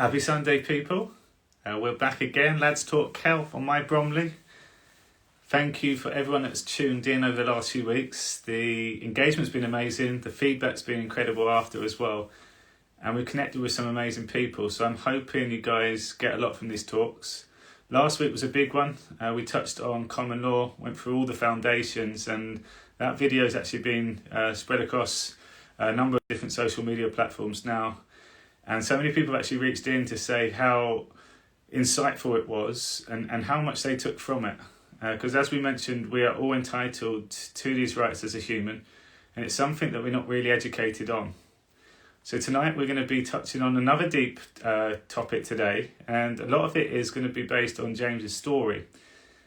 Happy Sunday, people. We're back again. Lads Talk Health on my Bromley. Thank you for everyone that's tuned in over the last few weeks. The engagement's been amazing. The feedback's been incredible after as well. And we've connected with some amazing people. So I'm hoping you guys get a lot from these talks. Last week was a big one. We touched on common law, went through all the foundations, and that video has actually been spread across a number of different social media platforms now. And so many people have actually reached in to say how insightful it was and how much they took from it. Because as we mentioned, we are all entitled to these rights as a human, and it's something that we're not really educated on. So tonight we're going to be touching on another deep topic today, and a lot of it is going to be based on James's story.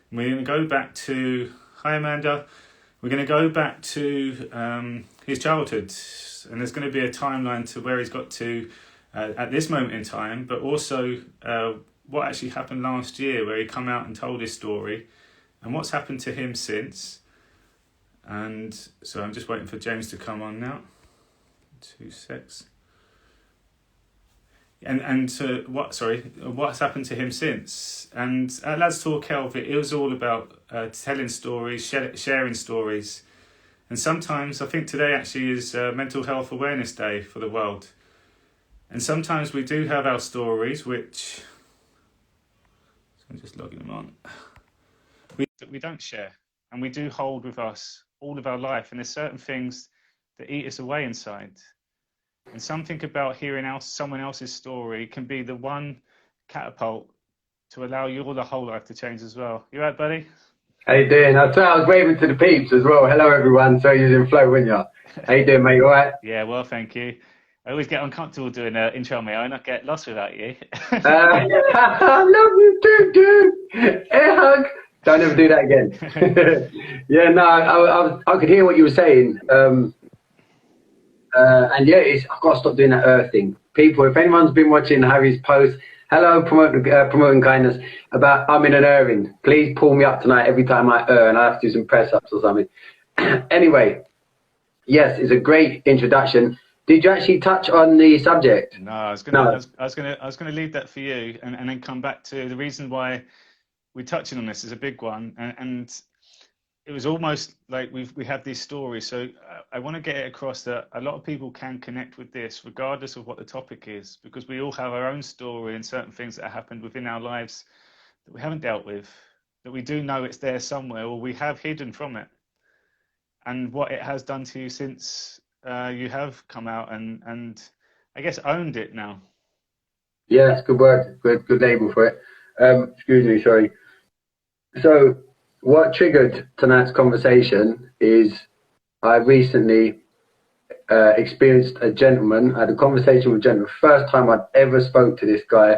And we're going to go back to, hi Amanda, we're going to go back to his childhood, and there's going to be a timeline to where he's got to at this moment in time, but also what actually happened last year where he come out and told his story and what's happened to him since. And so I'm just waiting for James to come on now. 2 secs. And so what's happened to him since? And at Lads Talk Health, it was all about telling stories, sharing stories. And sometimes I think today actually is Mental Health Awareness Day for the world. And sometimes we do have our stories, which, so I'm just logging them on, we don't share, and we do hold with us all of our life, and there's certain things that eat us away inside. And something about hearing someone else's story can be the one catapult to allow your whole life to change as well. You right, buddy? How you doing? I was waving to the peeps as well. Hello, everyone. So you're in flow, weren't you? How you doing, mate? All right? Yeah, well, thank you. I always get uncomfortable doing an intro on my own. I get lost without you. I love you too, dude. Air hug. Don't ever do that again. Yeah, no, I could hear what you were saying. And yeah, I've got to stop doing that thing. People, if anyone's been watching Harry's post, hello, promoting kindness, about I'm in an erring. Please pull me up tonight every time I and I have to do some press ups or something. Anyway, yes, it's a great introduction. Did you actually touch on the subject? No, I was gonna leave that for you, and then come back to the reason why we're touching on this is a big one, and it was almost like we have these stories. So I want to get it across that a lot of people can connect with this, regardless of what the topic is, because we all have our own story and certain things that happened within our lives that we haven't dealt with, that we do know it's there somewhere, or we have hidden from it, and what it has done to you since you have come out and I guess owned it now. Yeah, that's a good word. Good label for it. Excuse me, sorry. So what triggered tonight's conversation is I recently experienced I had a conversation with a gentleman. First time I'd ever spoke to this guy.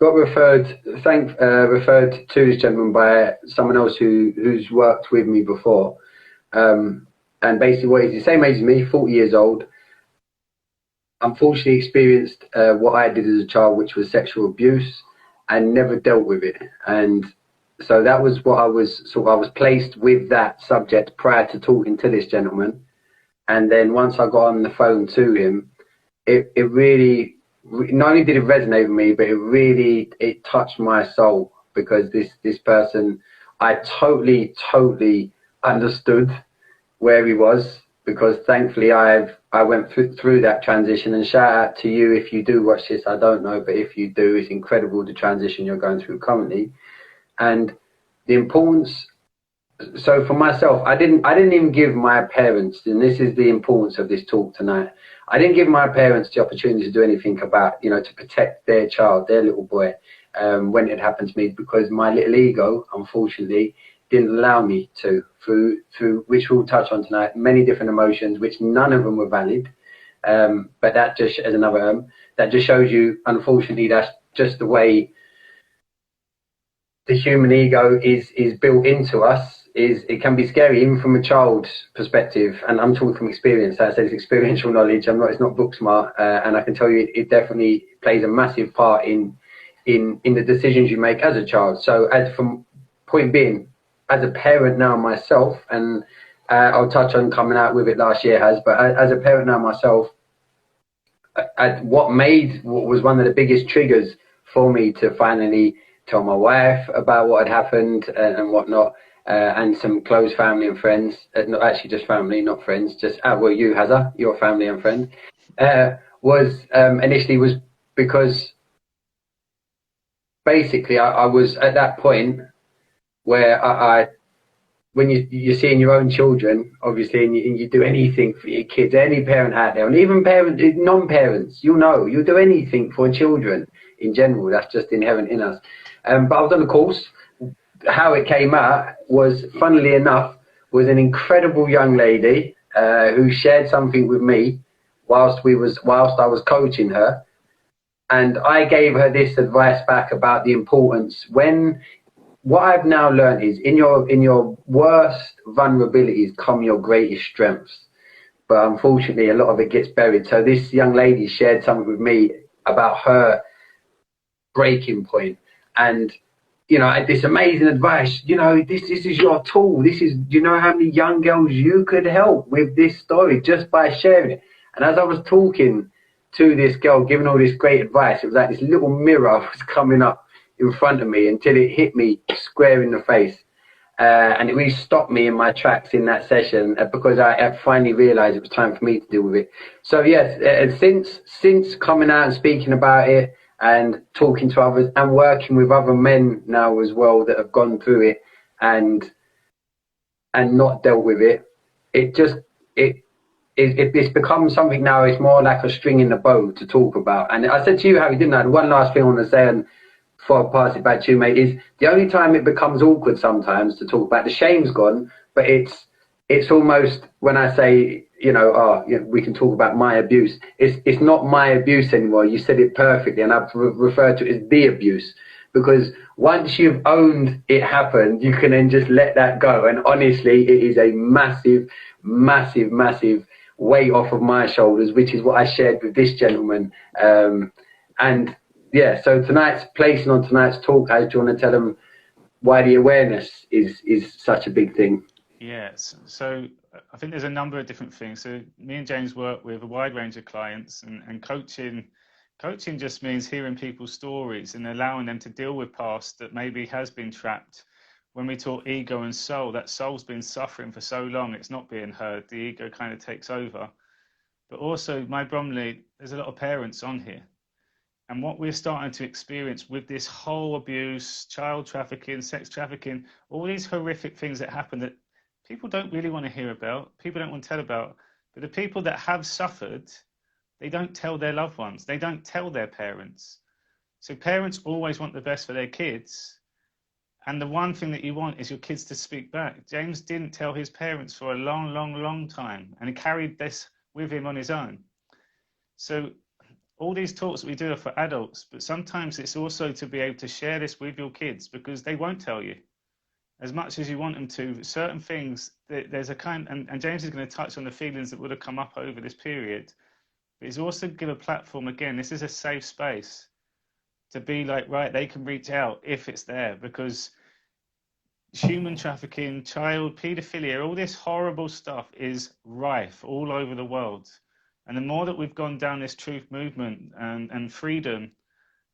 Got referred to this gentleman by someone else who's worked with me before. And basically, he's the same age as me, 40 years old. Unfortunately experienced what I did as a child, which was sexual abuse, and never dealt with it. And so that was what I was placed with that subject prior to talking to this gentleman. And then once I got on the phone to him, it really, not only did it resonate with me, but it touched my soul, because this person, I totally understood where he was, because thankfully I went through that transition. And shout out to you if you do watch this. I don't know, but if you do, it's incredible the transition you're going through currently. And the importance, so for myself, I didn't even give my parents, and this is the importance of this talk tonight, I didn't give my parents the opportunity to do anything about, to protect their child, their little boy, when it happened to me, because my little ego, unfortunately, didn't allow me to, through which we'll touch on tonight, many different emotions, which none of them were valid. But that just, as another, that just shows you, unfortunately, that's just the way the human ego is built into us. It can be scary, even from a child's perspective. And I'm talking from experience. As I said, it's experiential knowledge. It's not book smart. And I can tell you, it definitely plays a massive part in the decisions you make as a child. So, as from point being, as a parent now myself, and I'll touch on coming out with it last year, but as a parent now myself, what was one of the biggest triggers for me to finally tell my wife about what had happened and whatnot, and some close family and friends, not actually just family, not friends, just well, you Hazza, your family and friend, was initially was because basically I was at that point where I when you're seeing your own children, obviously, and you do anything for your kids, any parent out there, and even parents, non-parents, you'll do anything for children in general. That's just inherent in us. But I was on a course. How it came out was, funnily enough, was an incredible young lady who shared something with me whilst I was coaching her, and I gave her this advice back about the importance when what I've now learned is in your worst vulnerabilities come your greatest strengths. But unfortunately, a lot of it gets buried. So this young lady shared something with me about her breaking point, and this amazing advice. This is your tool. This is how many young girls you could help with this story just by sharing it. And as I was talking to this girl, giving all this great advice, it was like this little mirror was coming up in front of me until it hit me square in the face. And it really stopped me in my tracks in that session because I finally realized it was time for me to deal with it. So yes, since coming out and speaking about it and talking to others and working with other men now as well that have gone through it and not dealt with it, it's become something now. It's more like a string in the bow to talk about. And I said to you, Harry, didn't I? The one last thing I want to say, and before I pass it back to you, mate, is the only time it becomes awkward sometimes to talk about. The shame's gone, but it's almost when I say, we can talk about my abuse. It's not my abuse anymore. You said it perfectly, and I've referred to it as the abuse, because once you've owned it happened, you can then just let that go. And honestly, it is a massive, massive, massive weight off of my shoulders, which is what I shared with this gentleman. And yeah, so placing on tonight's talk, how do you want to tell them why the awareness is such a big thing? Yes, so I think there's a number of different things. So me and James work with a wide range of clients, and coaching just means hearing people's stories and allowing them to deal with past that maybe has been trapped. When we talk ego and soul, that soul's been suffering for so long, it's not being heard. The ego kind of takes over. But also, my Bromley, there's a lot of parents on here. And what we're starting to experience with this whole abuse, child trafficking, sex trafficking, all these horrific things that happen that people don't really want to hear about, people don't want to tell about. But the people that have suffered, they don't tell their loved ones, they don't tell their parents. So parents always want the best for their kids. And the one thing that you want is your kids to speak back. James didn't tell his parents for a long, long, long time, and he carried this with him on his own. So all these talks that we do are for adults, but sometimes it's also to be able to share this with your kids, because they won't tell you as much as you want them to. Certain things, there's a kind, and James is going to touch on the feelings that would have come up over this period, but he's also give a platform. Again, this is a safe space to be like, right, they can reach out if it's there, because human trafficking, child paedophilia, all this horrible stuff is rife all over the world. And the more that we've gone down this truth movement and freedom,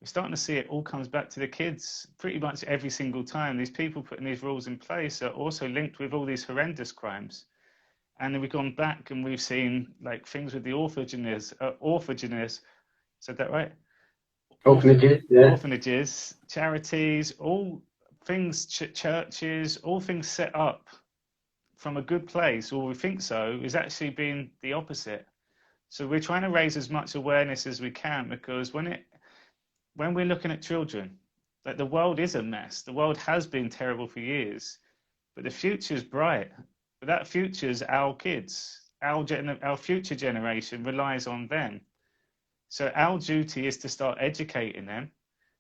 we're starting to see it all comes back to the kids pretty much every single time. These people putting these rules in place are also linked with all these horrendous crimes. And then we've gone back and we've seen like things with the orphanages, said that right? Orphanages, yeah. Orphanages, charities, all things, churches, all things set up from a good place, or we think so, is actually being the opposite. So we're trying to raise as much awareness as we can, because when we're looking at children, like the world is a mess. The world has been terrible for years, but the future's bright. But that future's our kids. Our future generation relies on them. So our duty is to start educating them,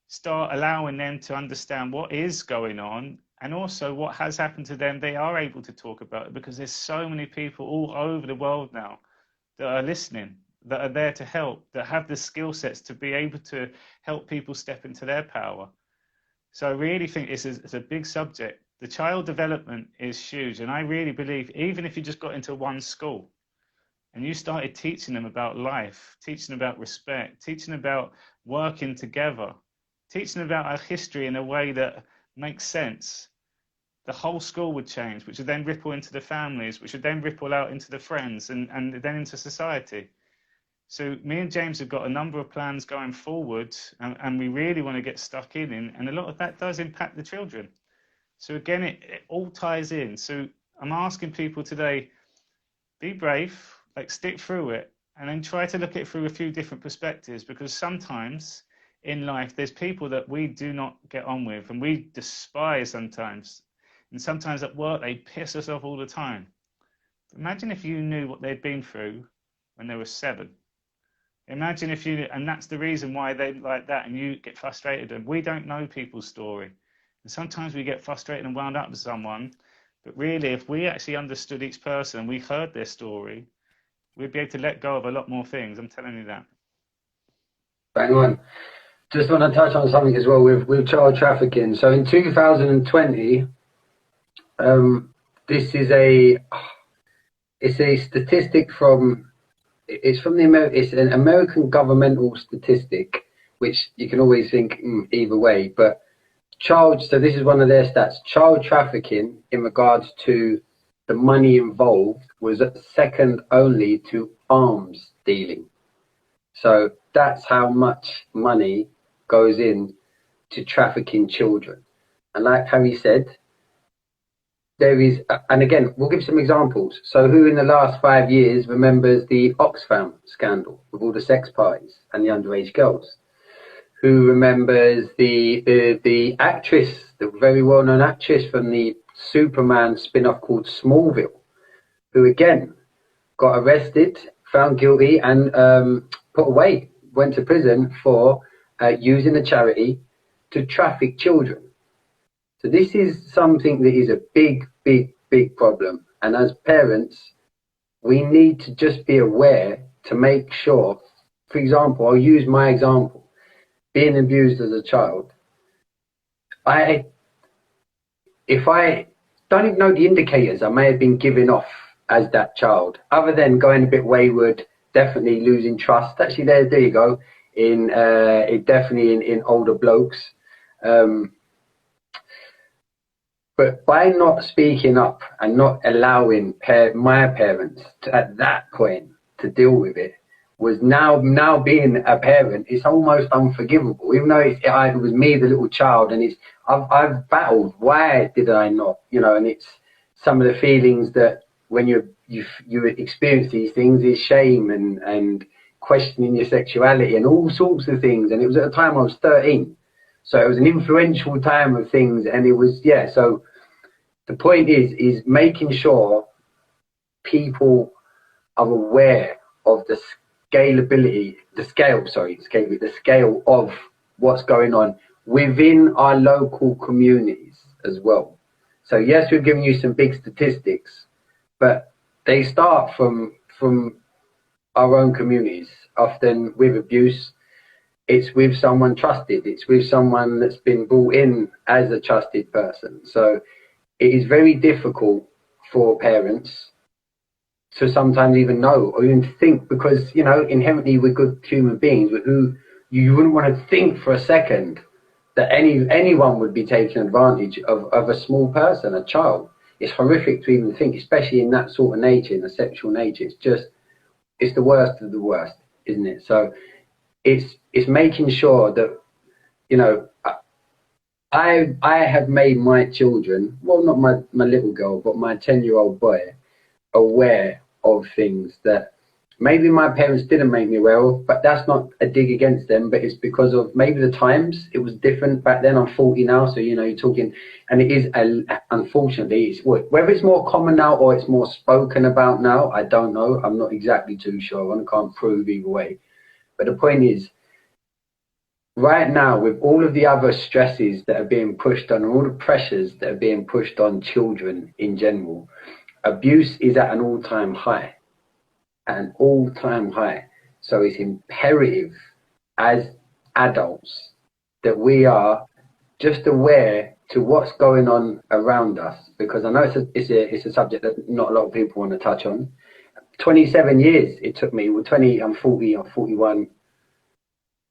start allowing them to understand what is going on, and also what has happened to them. They are able to talk about it, because there's so many people all over the world now that are listening, that are there to help, that have the skill sets to be able to help people step into their power. So I really think it's a big subject. The child development is huge. And I really believe, even if you just got into one school and you started teaching them about life, teaching them about respect, teaching them about working together, teaching them about our history in a way that makes sense, the whole school would change, which would then ripple into the families, which would then ripple out into the friends and then into society. So me and James have got a number of plans going forward, and we really want to get stuck in, and a lot of that does impact the children. So again, it all ties in. So I'm asking people today, be brave, like stick through it, and then try to look at it through a few different perspectives, because sometimes in life there's people that we do not get on with and we despise sometimes. And sometimes at work they piss us off all the time. Imagine if you knew what they'd been through when they were 7. Imagine if you, and that's the reason why they like that, and you get frustrated. And we don't know people's story. And sometimes we get frustrated and wound up with someone. But really, if we actually understood each person, we heard their story, we'd be able to let go of a lot more things. I'm telling you that. Bang on. Just want to touch on something as well with child trafficking. So in 2020, this is it's a statistic it's an American governmental statistic, which you can always think either way, but so this is one of their stats. Child trafficking in regards to the money involved was second only to arms dealing. So that's how much money goes in to trafficking children. And like Harry said, there is, and again, we'll give some examples. So who in the last 5 years remembers the Oxfam scandal with all the sex parties and the underage girls? Who remembers the actress, the very well-known actress from the Superman spin-off called Smallville, who again got arrested, found guilty, and put away, went to prison for using a charity to traffic children. So this is something that is a big problem. And as parents, we need to just be aware to make sure, for example, I'll use my example, being abused as a child. If I don't even know the indicators I may have been giving off as that child, other than going a bit wayward, definitely losing trust. Actually, there you go. Definitely in older blokes. But by not speaking up and not allowing my parents at that point to deal with it, was now being a parent, it's almost unforgivable. Even though it was me, the little child, and I've battled. Why did I not? And it's some of the feelings that when you experience these things is shame and questioning your sexuality and all sorts of things. And it was at the time I was 13, so it was an influential time of things. And it was So the point is making sure people are aware of the scale of what's going on within our local communities as well. So yes, we've given you some big statistics, but they start from our own communities. Often with abuse, it's with someone trusted. It's with someone that's been brought in as a trusted person. So it is very difficult for parents to sometimes even know or even think, because inherently we're good human beings, but who you wouldn't want to think for a second that anyone would be taking advantage of a small person, a child. It's horrific to even think, especially in that sort of nature, in a sexual nature. It's the worst of the worst, isn't it? So it's making sure that I have made my children, well, not my little girl, but my 10-year-old boy, aware of things that maybe my parents didn't make me aware of, but that's not a dig against them, but it's because of maybe the times. It was different back then. I'm 40 now, so you're talking, and it is unfortunately, whether it's more common now or it's more spoken about now, I don't know. I'm not exactly too sure, and I can't prove either way. But the point is, right now, with all of the other stresses that are being pushed on, and all the pressures that are being pushed on children in general, abuse is at an all-time high. So it's imperative as adults that we are just aware to what's going on around us, because I know it's a subject that not a lot of people want to touch on. 27 years it took me. Well, 20, I'm 40, I'm 41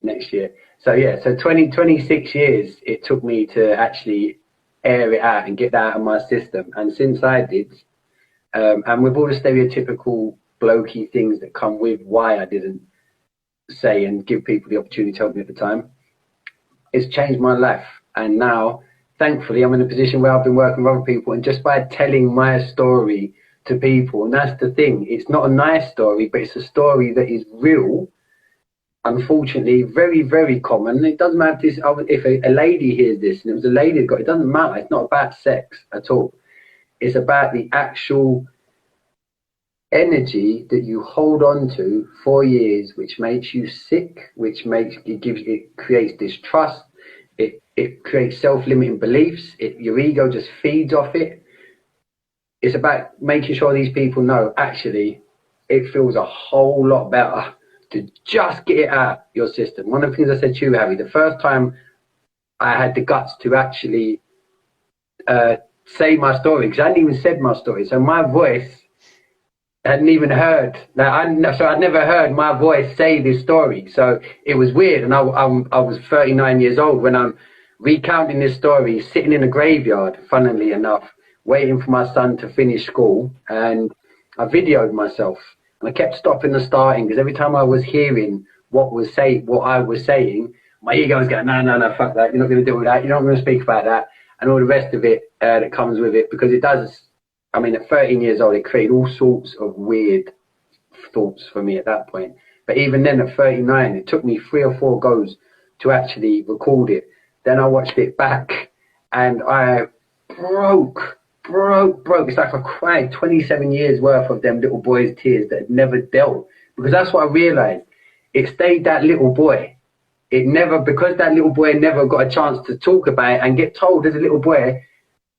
next year. So yeah, so 26 years it took me to actually air it out and get that out of my system. And since I did, and with all the stereotypical blokey things that come with why I didn't say and give people the opportunity to help me at the time, it's changed my life. And now, thankfully, I'm in a position where I've been working with other people, and just by telling my story to people, and that's the thing, it's not a nice story, but it's a story that is real. Unfortunately, very, very common. It doesn't matter if a lady hears this and it was a lady that got it, doesn't matter. It's not about sex at all. It's about the actual energy that you hold on to for years, which makes you sick, which creates distrust, it creates self-limiting beliefs, your ego just feeds off it. It's about making sure these people know, actually, it feels a whole lot better to just get it out your system. One of the things I said to you, Harry, the first time I had the guts to actually say my story, because I hadn't even said my story, so my voice hadn't even heard. I'd never heard my voice say this story, so it was weird. And I was 39 years old when I'm recounting this story, sitting in a graveyard, funnily enough, waiting for my son to finish school, and I videoed myself. And I kept stopping and starting, because every time I was hearing what I was saying, my ego was going, no, fuck that. You're not going to deal with that. You're not going to speak about that, and all the rest of it that comes with it, because it does. I mean, at 13 years old, it created all sorts of weird thoughts for me at that point. But even then, at 39, it took me 3 or 4 goes to actually record it. Then I watched it back, and I broke. It's like I cried 27 years worth of them little boys' tears that had never dealt. Because that's what I realized. It stayed that little boy. Because that little boy never got a chance to talk about it and get told as a little boy,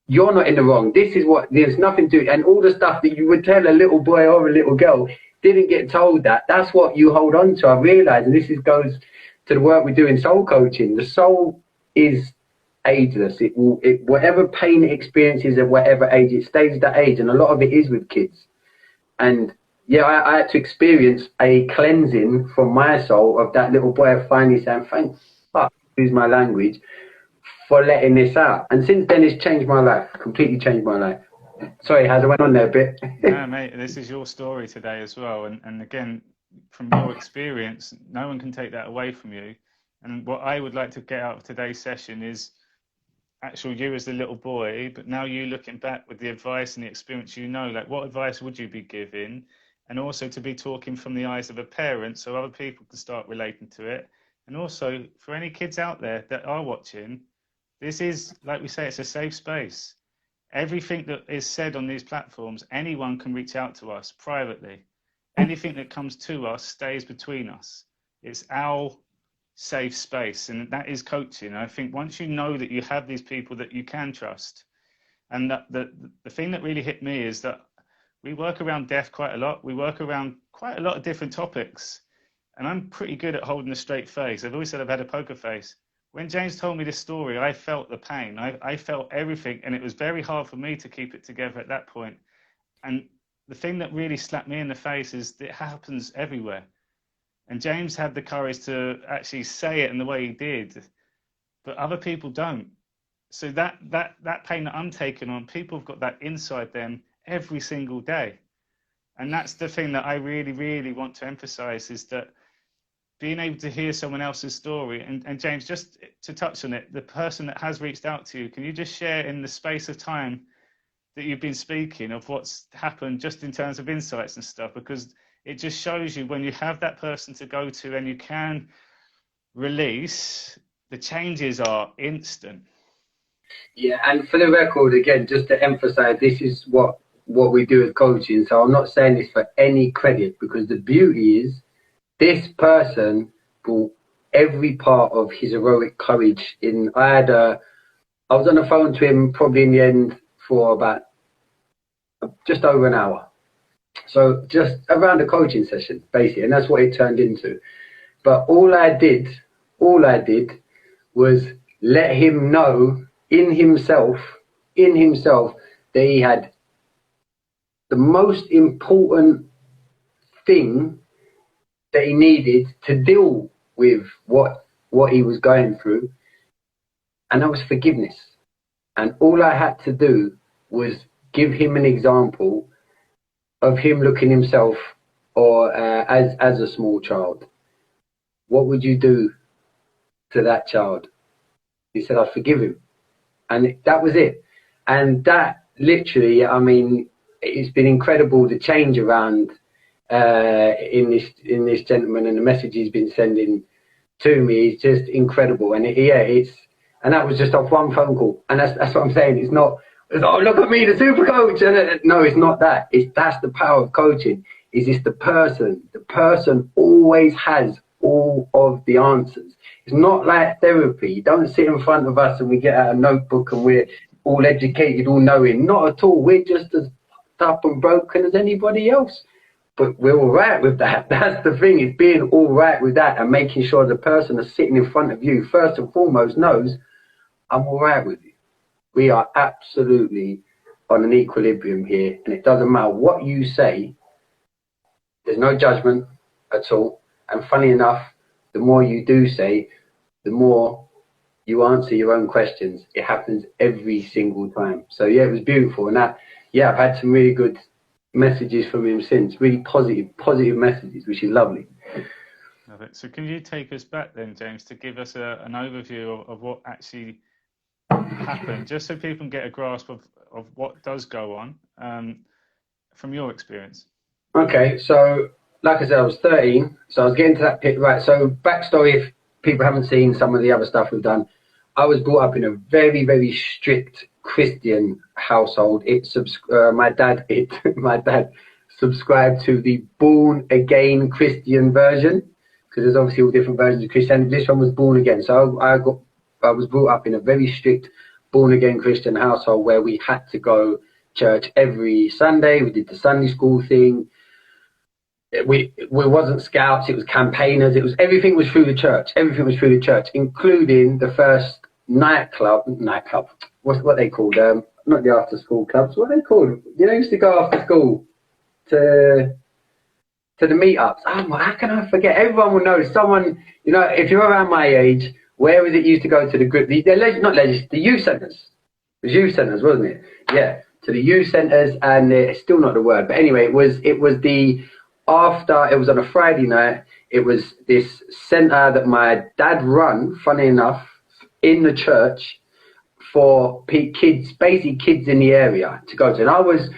you're not in the wrong. There's nothing to it. And all the stuff that you would tell a little boy or a little girl didn't get told that. That's what you hold on to. I realize, and this goes to the work we do in soul coaching. The soul is ageless. Whatever pain it experiences at whatever age, it stays at that age. And a lot of it is with kids. And yeah, I had to experience a cleansing from my soul of that little boy finally saying, thank fuck, excuse my language, for letting this out. And since then, it's changed my life, completely changed my life. Sorry, Haz, I went on there a bit. No, mate, this is your story today as well. And again, from your experience, no one can take that away from you. And what I would like to get out of today's session is actual you as the little boy, but now you looking back with the advice and the experience, like what advice would you be giving? And also to be talking from the eyes of a parent so other people can start relating to it. And also for any kids out there that are watching, this is, like we say, it's a safe space. Everything that is said on these platforms, anyone can reach out to us privately. Anything that comes to us stays between us. It's our safe space, and that is coaching. I think once you know that you have these people that you can trust, and that the thing that really hit me is that we work around death quite a lot. We work around quite a lot of different topics, and I'm pretty good at holding a straight face. I've always said I've had a poker face. When James told me this story, I felt the pain. I felt everything, and it was very hard for me to keep it together at that point. And the thing that really slapped me in the face is that it happens everywhere. And James had the courage to actually say it in the way he did, but other people don't. So that pain that I'm taking on, people have got that inside them every single day. And that's the thing that I really, really want to emphasize, is that being able to hear someone else's story. And James, just to touch on it, the person that has reached out to you, can you just share in the space of time that you've been speaking of what's happened just in terms of insights and stuff? Because it just shows you when you have that person to go to and you can release, the changes are instant. Yeah, and for the record, again, just to emphasize, this is what we do with coaching. So I'm not saying this for any credit, because the beauty is this person brought every part of his heroic courage in. I was on the phone to him probably in the end for about just over an hour. So just around a coaching session, basically, and that's what it turned into. But all I did was let him know in himself that he had the most important thing that he needed to deal with what he was going through, and that was forgiveness. And all I had to do was give him an example of him looking himself, or as a small child. What would you do to that child? He said, I'd forgive him. And that was it. And that literally, I mean, it's been incredible, the change around in this gentleman, and the message he's been sending to me is just incredible. And and that was just off one phone call. And that's what I'm saying. It's not, oh, look at me, the super coach. No, it's not that. That's the power of coaching. It's the person. The person always has all of the answers. It's not like therapy. You don't sit in front of us and we get out a notebook and we're all educated, all knowing. Not at all. We're just as up and broken as anybody else. But we're all right with that. That's the thing, is being all right with that and making sure the person that's sitting in front of you, first and foremost, knows, I'm all right with you. We are absolutely on an equilibrium here. And it doesn't matter what you say. There's no judgment at all. And funny enough, the more you do say, the more you answer your own questions. It happens every single time. So yeah, it was beautiful. And I've had some really good messages from him since, really positive messages, which is lovely. So can you take us back then, James, to give us an overview of what actually happened, just so people can get a grasp of what does go on from your experience? Okay, so like I said, I was 13, so I was getting to that pit. Right, so backstory, if people haven't seen some of the other stuff we've done, I was brought up in a very, very strict Christian household. My dad subscribed to the born again Christian version, because there's obviously all different versions of Christianity. This one was born again. So I was brought up in a very strict born again Christian household where we had to go church every Sunday. We did the Sunday school thing. We wasn't scouts, it was campaigners. Everything was through the church. Everything was through the church, including the first nightclub. What they called? Not the after school clubs. What are they called? You know, used to go after school to the meetups. Oh, how can I forget? Everyone will know. Someone, you know, if you're around my age, where was it used to go to the group? The youth centres. It was youth centres, wasn't it? Yeah, to the youth centres, and it's still not the word, but anyway, it was on a Friday night. It was this centre that my dad run, funny enough, in the church for kids, basically kids in the area to go to. And I was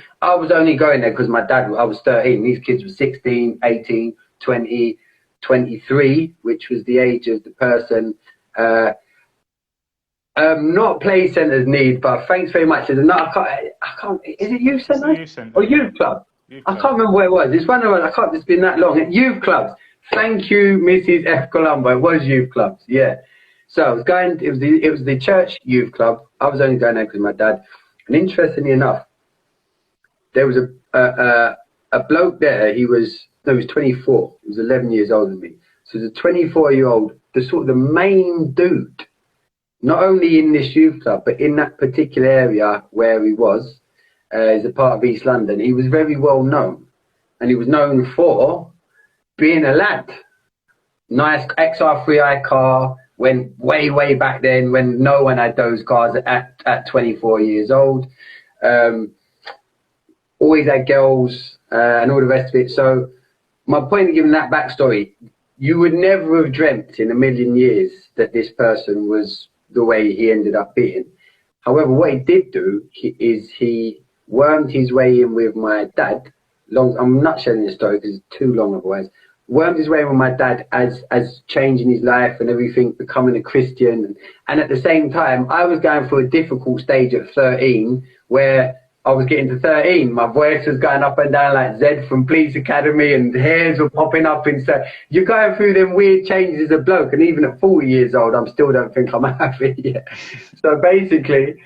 only going there because my dad, I was 13. These kids were 16, 18, 20, 23, which was the age of the person. Not play centres need, but thanks very much. There's another, I can't, is it youth centre? Or youth club? I can't remember where it was. It's one of those, it's been that long. Youth clubs. Thank you, Mrs. F. Colombo. It was youth clubs, yeah. So I was going, it was the church youth club. I was only going there because of my dad. And interestingly enough, there was a bloke there. He was 24. He was 11 years older than me. So the 24-year-old, the main dude, not only in this youth club, but in that particular area where he was, is a part of East London. He was very well known, and he was known for being a lad. Nice XR3i car, went way back then when no one had those cars at 24 years old. Always had girls and all the rest of it. So my point of giving that backstory, you would never have dreamt in a million years that this person was the way he ended up being. However, what he did do is he wormed his way in with my dad. I'm not sharing this story because it's too long otherwise. Wormed his way in with my dad as changing his life and everything, becoming a Christian. And at the same time, I was going through a difficult stage at 13 where I was getting to 13. My voice was going up and down like Zed from Police Academy, and hairs were popping up. And so you're going through them weird changes as a bloke. And even at 40 years old, I still don't think I'm happy yet. So basically,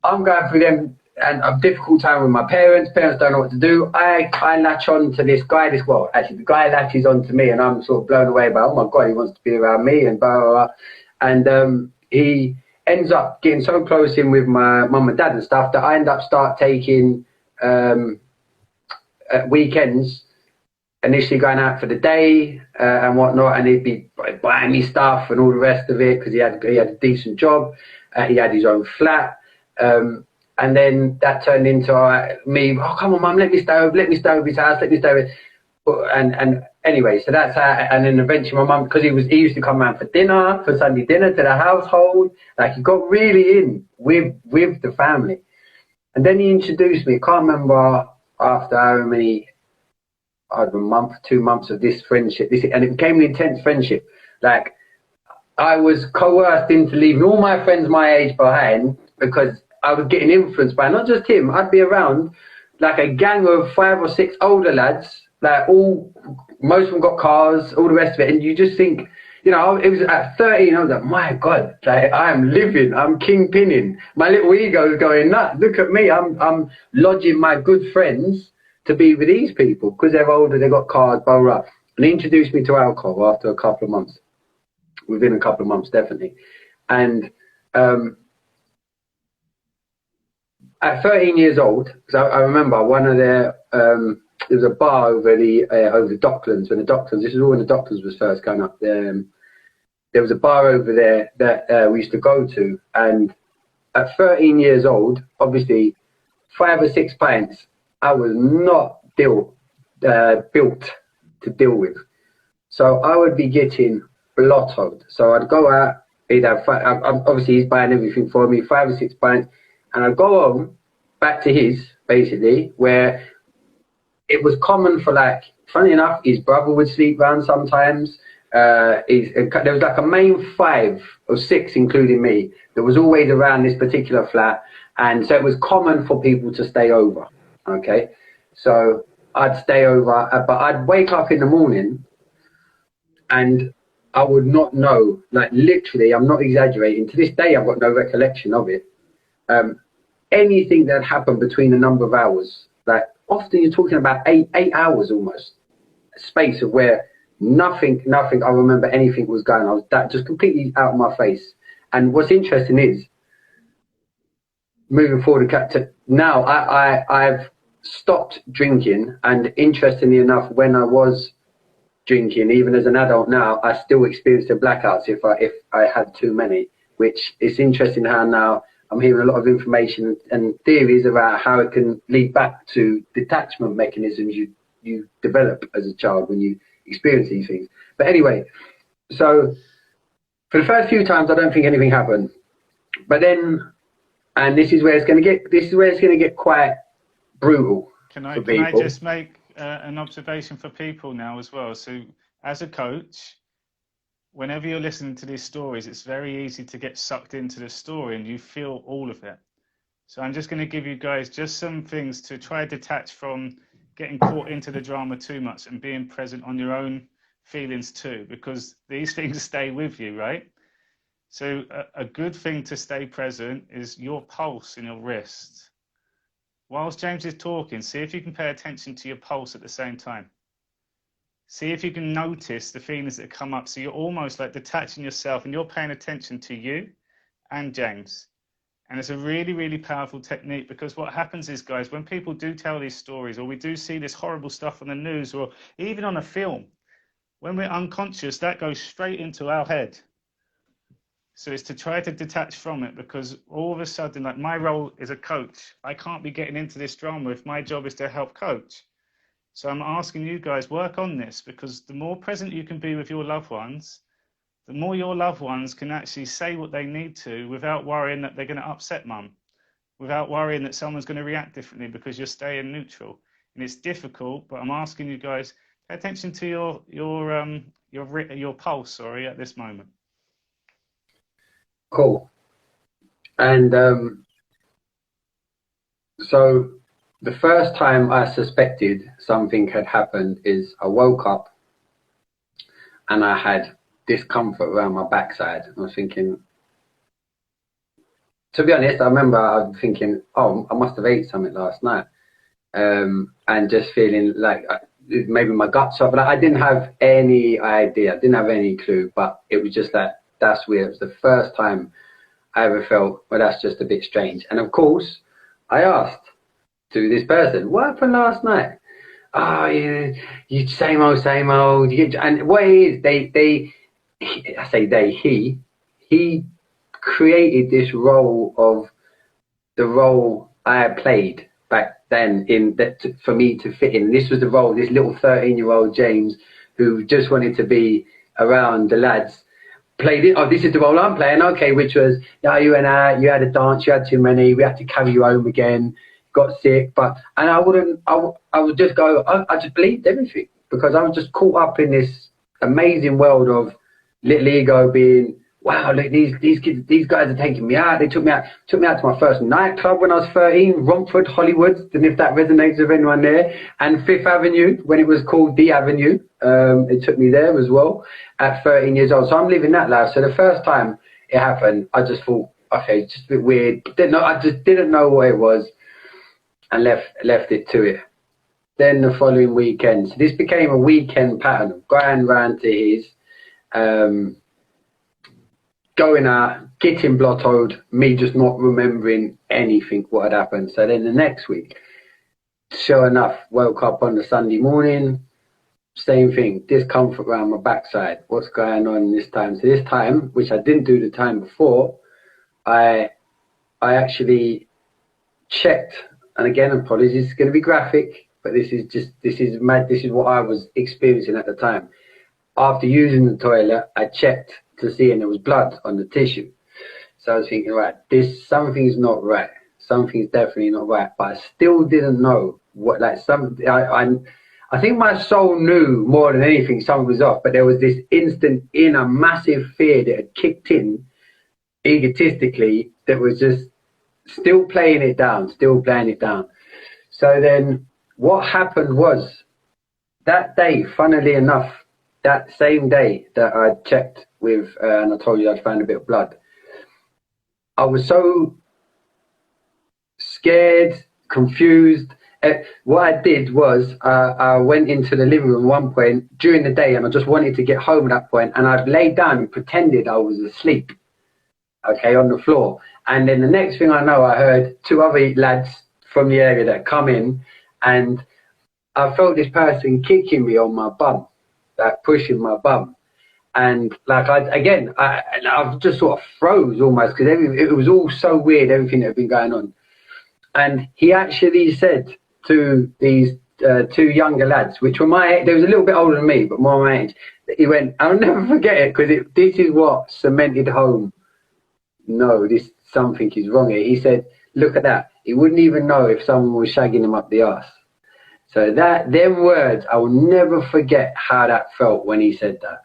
I'm going through them and a difficult time with my parents. Parents don't know what to do. I latch on to this guy. The guy latches on to me, and I'm sort of blown away by, oh my God, he wants to be around me and blah, blah, blah. And he ends up getting so close in with my mum and dad and stuff that I end up start taking weekends initially going out for the day and whatnot, and he'd be buying me stuff and all the rest of it because he had a decent job, he had his own flat, and then that turned into me. Oh, come on, mum, let me stay over his house, let me stay over. And anyway, so that's how. And then eventually, my mum, because he used to come around for Sunday dinner to the household. Like, he got really in with the family. And then he introduced me. I can't remember after how many, a month, 2 months of this friendship. And it became an intense friendship. Like, I was coerced into leaving all my friends my age behind because I was getting influenced by not just him. I'd be around like a gang of 5 or 6 older lads. Like, most of them got cars, all the rest of it. And you just think, you know, it was at 13, I was like, my God, like, I am living, I'm kingpinning. My little ego is going nuts. Look at me, I'm lodging my good friends to be with these people because they're older, they've got cars, blah, blah. And he introduced me to alcohol after a couple of months, within a couple of months, definitely. And at 13 years old, because I remember one of their, there was a bar over the Docklands, this was all when the Docklands was first going up there. There was a bar over there that we used to go to, and at 13 years old, obviously 5 or 6 pints, I was not built to deal with. So I would be getting blottoed. So I'd go out, he'd have obviously he's buying everything for me, 5 or 6 pints, and I'd go home back to his, basically, where it was common for, like, funny enough, his brother would sleep round sometimes. There was like a main 5 or 6, including me, that was always around this particular flat, and so it was common for people to stay over. Okay, so I'd stay over, but I'd wake up in the morning, and I would not know, like, literally, I'm not exaggerating. To this day, I've got no recollection of it. Anything that happened between a number of hours, like, often you're talking about 8 hours almost, a space of where nothing, I remember anything was going on. I was that just completely out of my face. And what's interesting is, moving forward to now, I've stopped drinking, and interestingly enough, when I was drinking, even as an adult now, I still experience the blackouts if I had too many, which is interesting how now I'm hearing a lot of information and theories about how it can lead back to detachment mechanisms you develop as a child when you experience these things. But anyway, so for the first few times, I don't think anything happened. But then, and this is where it's going to get quite brutal. Can I just make an observation for people now as well? So, as a coach, whenever you're listening to these stories, it's very easy to get sucked into the story and you feel all of it. So I'm just going to give you guys just some things to try to detach from getting caught into the drama too much and being present on your own feelings too, because these things stay with you, right? So a good thing to stay present is your pulse in your wrist. Whilst James is talking, see if you can pay attention to your pulse at the same time. See if you can notice the feelings that come up. So you're almost like detaching yourself and you're paying attention to you and James. And it's a really, really powerful technique, because what happens is, guys, when people do tell these stories, or we do see this horrible stuff on the news, or even on a film, when we're unconscious, that goes straight into our head. So it's to try to detach from it, because all of a sudden, like, my role as a coach, I can't be getting into this drama if my job is to help coach. So I'm asking you guys, work on this, because the more present you can be with your loved ones, the more your loved ones can actually say what they need to without worrying that they're going to upset mum, without worrying that someone's going to react differently because you're staying neutral. And it's difficult, but I'm asking you guys, pay attention to your pulse, sorry, at this moment. Cool. And so the first time I suspected something had happened is I woke up and I had discomfort around my backside. I was thinking, to be honest, I remember I was thinking, oh, I must have ate something last night, and just feeling like maybe my guts up. But I didn't have any idea, I didn't have any clue, but it was just like, that's weird. It was the first time I ever felt, well, that's just a bit strange. And of course, I asked to this person, what happened last night? oh, you same old, same old. And what it is, I say he created this role of the role I had played back then in that for me to fit in. This was the role, this little 13-year-old James who just wanted to be around the lads played it. Oh, this is the role I'm playing. Okay, which was, yeah, you went out, you had a dance, you had too many, we had to carry you home again, got sick. And I would just go, I just believed everything because I was just caught up in this amazing world of little ego being, wow, look, these kids, these guys are taking me out. They took me out to my first nightclub when I was 13, Romford, Hollywood. And if that resonates with anyone there, and Fifth Avenue when it was called The Avenue, it took me there as well at 13 years old. So I'm living that life. So the first time it happened, I just thought, okay, it's just a bit weird. I just didn't know what it was, and left it to it. Then the following weekend, so this became a weekend pattern of going round to his. Going out, getting blottoed, me just not remembering anything what had happened. So then the next week, sure enough, woke up on the Sunday morning, same thing, discomfort around my backside. What's going on this time? So this time, which I didn't do the time before, I actually checked, and again, apologies, it's going to be graphic, but this is what I was experiencing at the time. After using the toilet, I checked to see, and there was blood on the tissue. So I was thinking, right, something's not right. Something's definitely not right. But I still didn't know what, I think my soul knew more than anything something was off, but there was this instant inner massive fear that had kicked in egotistically that was just still playing it down. So then what happened was that day, funnily enough, that same day that I checked with, and I told you I'd found a bit of blood, I was so scared, confused. What I did was I went into the living room at one point during the day, and I just wanted to get home at that point, and I laid down and pretended I was asleep, okay, on the floor. And then the next thing I know, I heard two other lads from the area that come in, and I felt this person kicking me on my bum, like pushing my bum. And like I just sort of froze almost because it was all so weird, everything that had been going on. And he actually said to these two younger lads, which were my age, they was a little bit older than me, but more my age. He went, I'll never forget it because this is what cemented home. No, something is wrong here. He said, look at that. He wouldn't even know if someone was shagging him up the arse. So them words, I will never forget how that felt when he said that.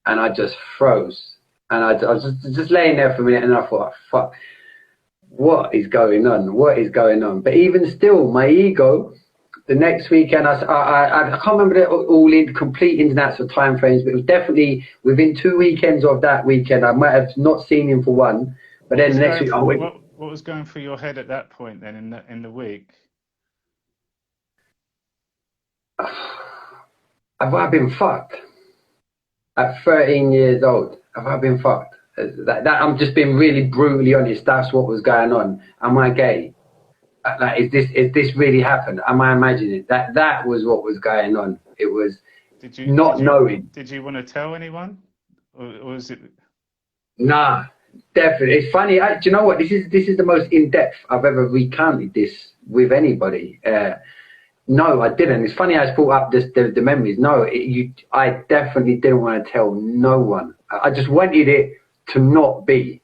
And I just froze. And I was just laying there for a minute, and I thought, fuck, what is going on? What is going on? But even still, my ego, the next weekend, I can't remember all in complete ins and outs of time frames, but it was definitely within 2 weekends of that weekend. I might have not seen him for one, but then the next week I went. What was going through your head at that point then in the week? Have I been fucked? At 13 years old, have I been fucked? I'm just being really brutally honest. That's what was going on. Am I gay? Like, is this really happened? Am I imagining it? That was what was going on. It was knowing. Did you want to tell anyone, or was it? Nah, definitely. It's funny. Do you know what? This is the most in depth I've ever recounted this with anybody. No, I didn't. It's funny I brought up the memories. No, I definitely didn't want to tell no one. I just wanted it to not be.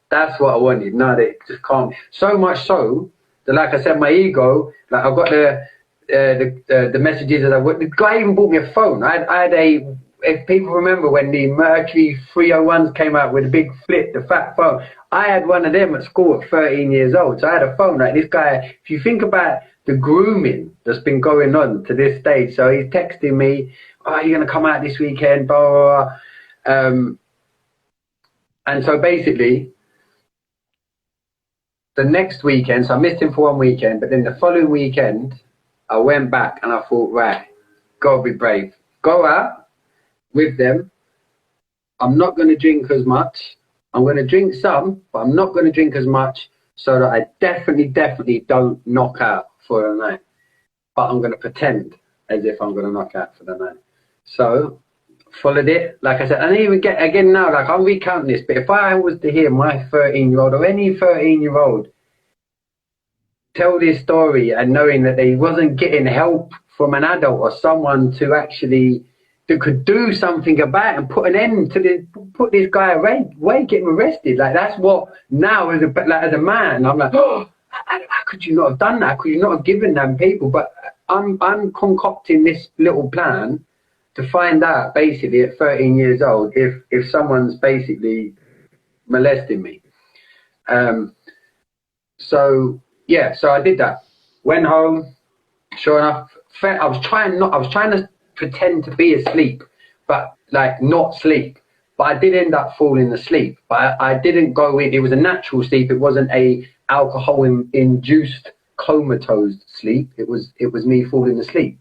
That's what I wanted. No, that just can't. So much so that, like I said, my ego. Like I've got the messages that the guy even bought me a phone. I had a. If people remember when the Mercury 301s came out with a big flip, the fat phone, I had one of them at school at 13 years old. So I had a phone like this guy. If you think about the grooming that's been going on to this stage, so he's texting me, "Oh, you're gonna come out this weekend?" Blah blah blah. And so basically, the next weekend, so I missed him for one weekend, but then the following weekend, I went back and I thought, right, gotta be brave, go out with them. I'm not going to drink as much. I'm going to drink some, but I'm not going to drink as much so that I definitely don't knock out for a night. But I'm going to pretend as if I'm going to knock out for the night. So followed it, like I said, and even get again now, like I'll recount this, but if I was to hear my 13-year-old or any 13-year-old tell this story and knowing that they wasn't getting help from an adult or someone to actually that could do something about it and put an end to this, put this guy away, get him arrested. Like that's what now as a man, I'm like, oh, how could you not have done that? How could you not have given them people? But I'm concocting this little plan to find out basically at 13 years old if someone's basically molesting me. So I did that. Went home. Sure enough, I was trying to pretend to be asleep, but like not sleep. But I did end up falling asleep. But I didn't go in. It was a natural sleep. It wasn't a alcohol-induced comatose sleep. It was me falling asleep.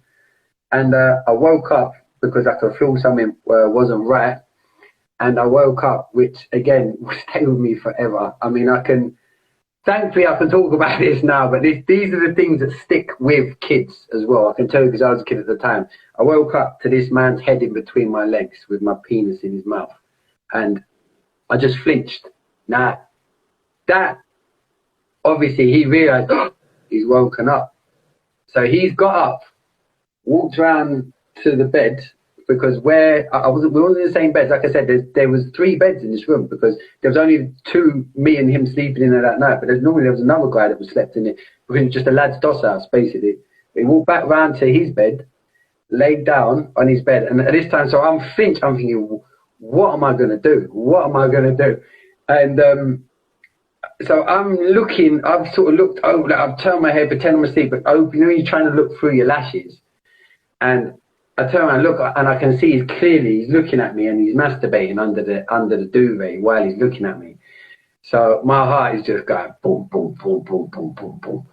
And I woke up because I could feel something wasn't right. And I woke up, which again will stay with me forever. I mean, thankfully I can talk about this now, but these are the things that stick with kids as well. I can tell you because I was a kid at the time. I woke up to this man's head in between my legs with my penis in his mouth. And I just flinched. Now, that, obviously he realised, oh, he's woken up. So he's got up, walked around to the bed, because we wasn't in the same beds. Like I said, there was 3 beds in this room because there was only 2, me and him sleeping in there that night. But normally there was another guy that was slept in it. It was just a lad's DOS house, basically. He walked back round to his bed, laid down on his bed. And at this time, so I'm thinking, what am I going to do? What am I going to do? And so I'm looking, I've sort of looked over, like I've turned my head, pretend I'm asleep, but open, you're trying to look through your lashes. And I turn around, look, and I can see he's looking at me and he's masturbating under the duvet while he's looking at me. So my heart is just going boom, boom, boom, boom, boom, boom, boom.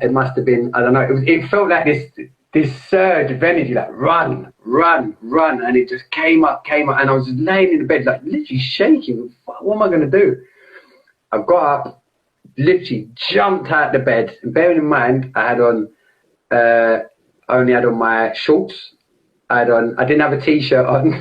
It must have been, I don't know, it felt like this surge of energy, like run, and it just came up, and I was just laying in the bed, like literally shaking. What am I going to do? I got up, literally jumped out the bed, and bearing in mind, I only had on my shorts. I didn't have a t-shirt on.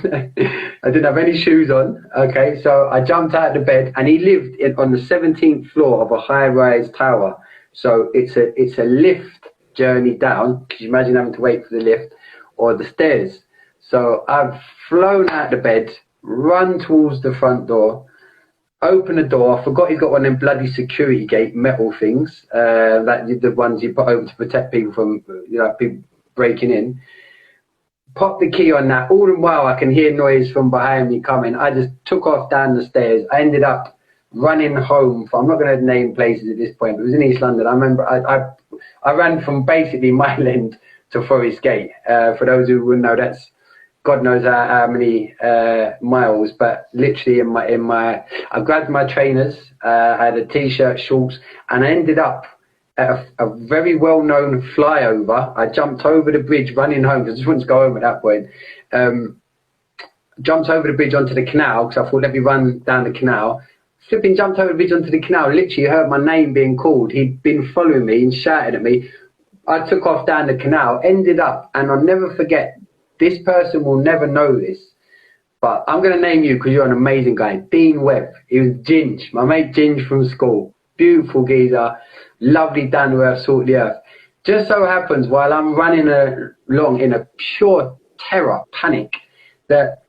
I didn't have any shoes on. Okay, so I jumped out of the bed, and he lived on the 17th floor of a high-rise tower. So it's a lift journey down. Could you imagine having to wait for the lift or the stairs? So I've flown out of the bed, run towards the front door, open the door. I forgot he's got one of them bloody security gate metal things, like the ones you put over to protect people from, people breaking in. Pop the key on that. All the while I can hear noise from behind me coming. I just took off down the stairs. I ended up running home. I'm not going to name places at this point, but it was in East London. I remember I ran from basically Mile End to Forest Gate. For those who wouldn't know, that's God knows how many miles, but literally I grabbed my trainers, I had a t-shirt, shorts, and I ended up at a very well-known flyover. I jumped over the bridge running home because I just wanted to go home at that point. Jumped over the bridge onto the canal because I thought, let me run down the canal. Flipping jumped over the bridge onto the canal, literally heard my name being called. He'd been following me and shouting at me. I took off down the canal, ended up, and I'll never forget, this person will never know this, but I'm going to name you because you're an amazing guy. Dean Webb. He was Ginge, my mate Ginge from school. Beautiful geezer, lovely down to earth, salt of the earth. Just so happens while I'm running along in a pure terror, panic, that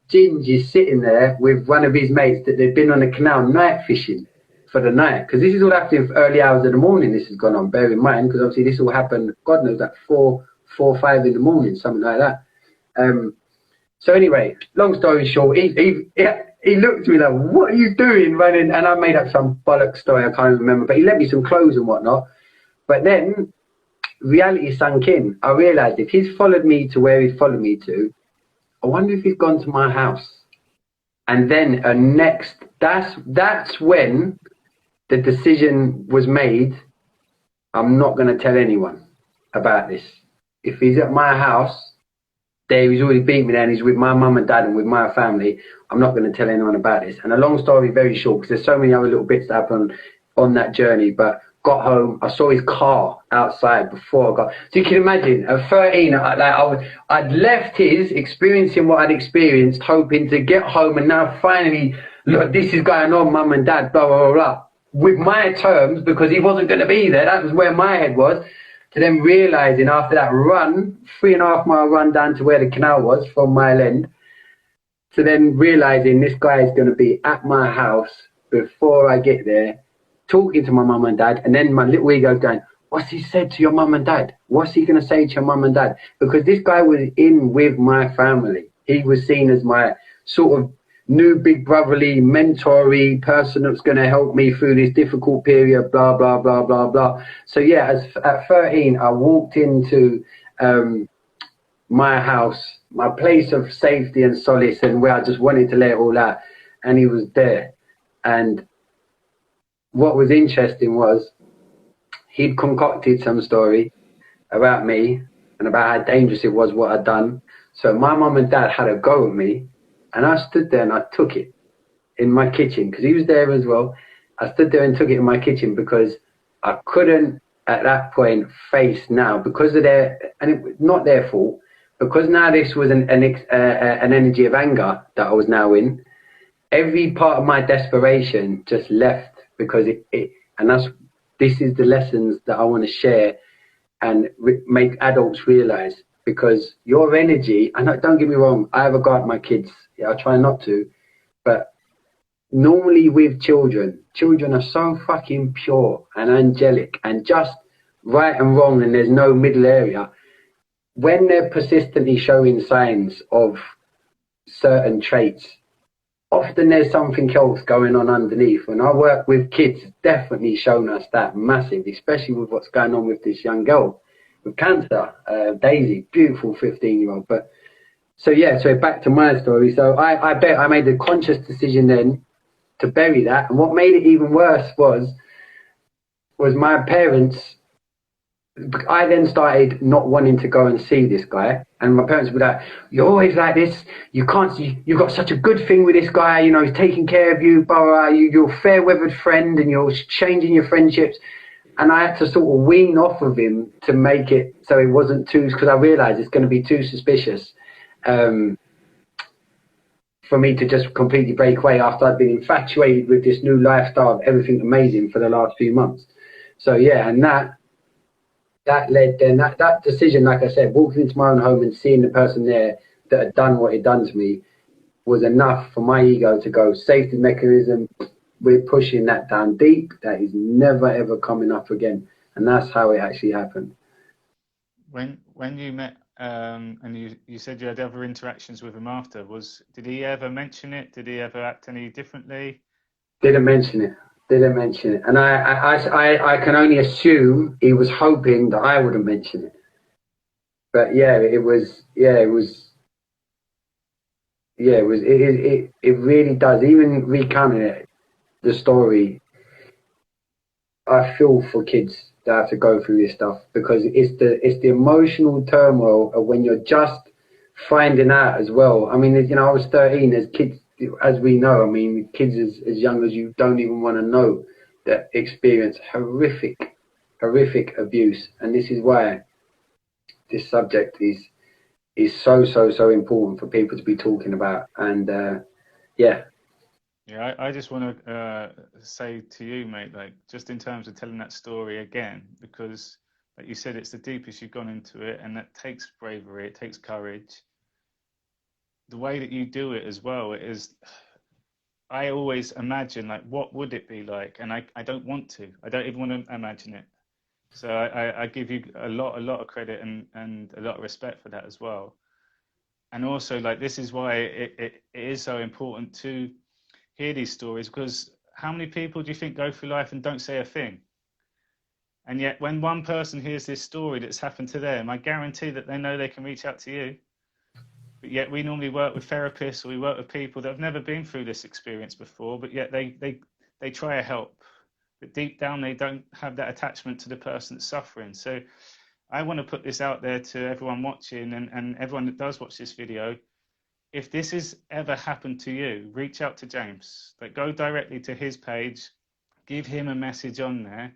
Ginge is sitting there with one of his mates that they'd been on the canal night fishing for the night. Because this is all happening for early hours of the morning. This has gone on, bear in mind, because obviously this all happened, God knows, like 4 or 5 in the morning, something like that. So anyway, long story short, he looked at me like, what are you doing running? And I made up some bollock story, I can't even remember, but he lent me some clothes and whatnot. But then reality sunk in. I realised if he's followed me to where he's followed me to, I wonder if he's gone to my house. And then that's when the decision was made, I'm not going to tell anyone about this. If he's at my house, there he's already beat me there and he's with my mum and dad and with my family, I'm not going to tell anyone about this. And a long story very short, because there's so many other little bits that happen on that journey, but got home, I saw his car outside before I got. So you can imagine, at 13, I'd left his, experiencing what I'd experienced, hoping to get home, and now finally, look, this is going on, mum and dad, blah, blah, blah, blah. With my terms, because he wasn't going to be there, that was where my head was, to then realising after that run, 3.5 mile run down to where the canal was from Mile End, to then realising this guy is going to be at my house before I get there, talking to my mum and dad, and then my little ego going, what's he said to your mum and dad? What's he going to say to your mum and dad? Because this guy was in with my family. He was seen as my sort of new big brotherly, mentory person that's going to help me through this difficult period, blah, blah, blah, blah, blah. So yeah, at 13, I walked into my house, my place of safety and solace, and where I just wanted to let it all out, and he was there. And what was interesting was he'd concocted some story about me and about how dangerous it was what I'd done. So my mum and dad had a go at me, and I stood there and I took it in my kitchen because he was there as well. I stood there and took it in my kitchen because I couldn't at that point face now, because of their, and it not their fault, because now this was an energy of anger that I was now in. Every part of my desperation just left, because this is the lessons that I want to share and make adults realize, because your energy, and don't get me wrong, I have a go at my kids. Yeah, I try not to, but normally with children are so fucking pure and angelic and just right and wrong, and there's no middle area. When they're persistently showing signs of certain traits, often there's something else going on underneath. When I work with kids, it's definitely shown us that massively, especially with what's going on with this young girl with cancer, Daisy, beautiful 15-year-old. But so back to my story. So I bet I made a conscious decision then to bury that. And what made it even worse was my parents. I then started not wanting to go and see this guy, and my parents were like, "You're always like this. You can't see. You've got such a good thing with this guy. You know, he's taking care of you. Blah, blah, blah. You're a fair-weathered friend, and you're changing your friendships." And I had to sort of wean off of him to make it so it wasn't too, because I realised it's going to be too suspicious for me to just completely break away after I'd been infatuated with this new lifestyle of everything amazing for the last few months. So yeah, and that led then, that decision, like I said, walking into my own home and seeing the person there that had done what he'd done to me was enough for my ego to go, safety mechanism, we're pushing that down deep. That is never, ever coming up again. And that's how it actually happened. When you met, and you said you had other interactions with him after, did he ever mention it? Did he ever act any differently? Didn't mention it. And I can only assume he was hoping that I wouldn't mention it. But it really does. Even recounting it, the story, I feel for kids that have to go through this stuff, because it's the emotional turmoil of when you're just finding out as well. I mean, I was 13. As kids, as we know, I mean, kids as young as you don't even want to know that experience horrific abuse. And this is why this subject is so important for people to be talking about. And Yeah, I just want to say to you, mate, like, just in terms of telling that story again, because like you said, it's the deepest you've gone into it, and that takes bravery, it takes courage. The way that you do it as well, it is, I always imagine, like, what would it be like? And I don't want to. I don't even want to imagine it. So I give you a lot of credit and a lot of respect for that as well. And also, like, this is why it is so important to hear these stories, because how many people do you think go through life and don't say a thing? And yet when one person hears this story that's happened to them, I guarantee that they know they can reach out to you. But yet we normally work with therapists, or we work with people that have never been through this experience before, but yet they try to help. But deep down, they don't have that attachment to the person that's suffering. So I want to put this out there to everyone watching, and everyone that does watch this video. If this has ever happened to you, reach out to James. Like, go directly to his page, give him a message on there,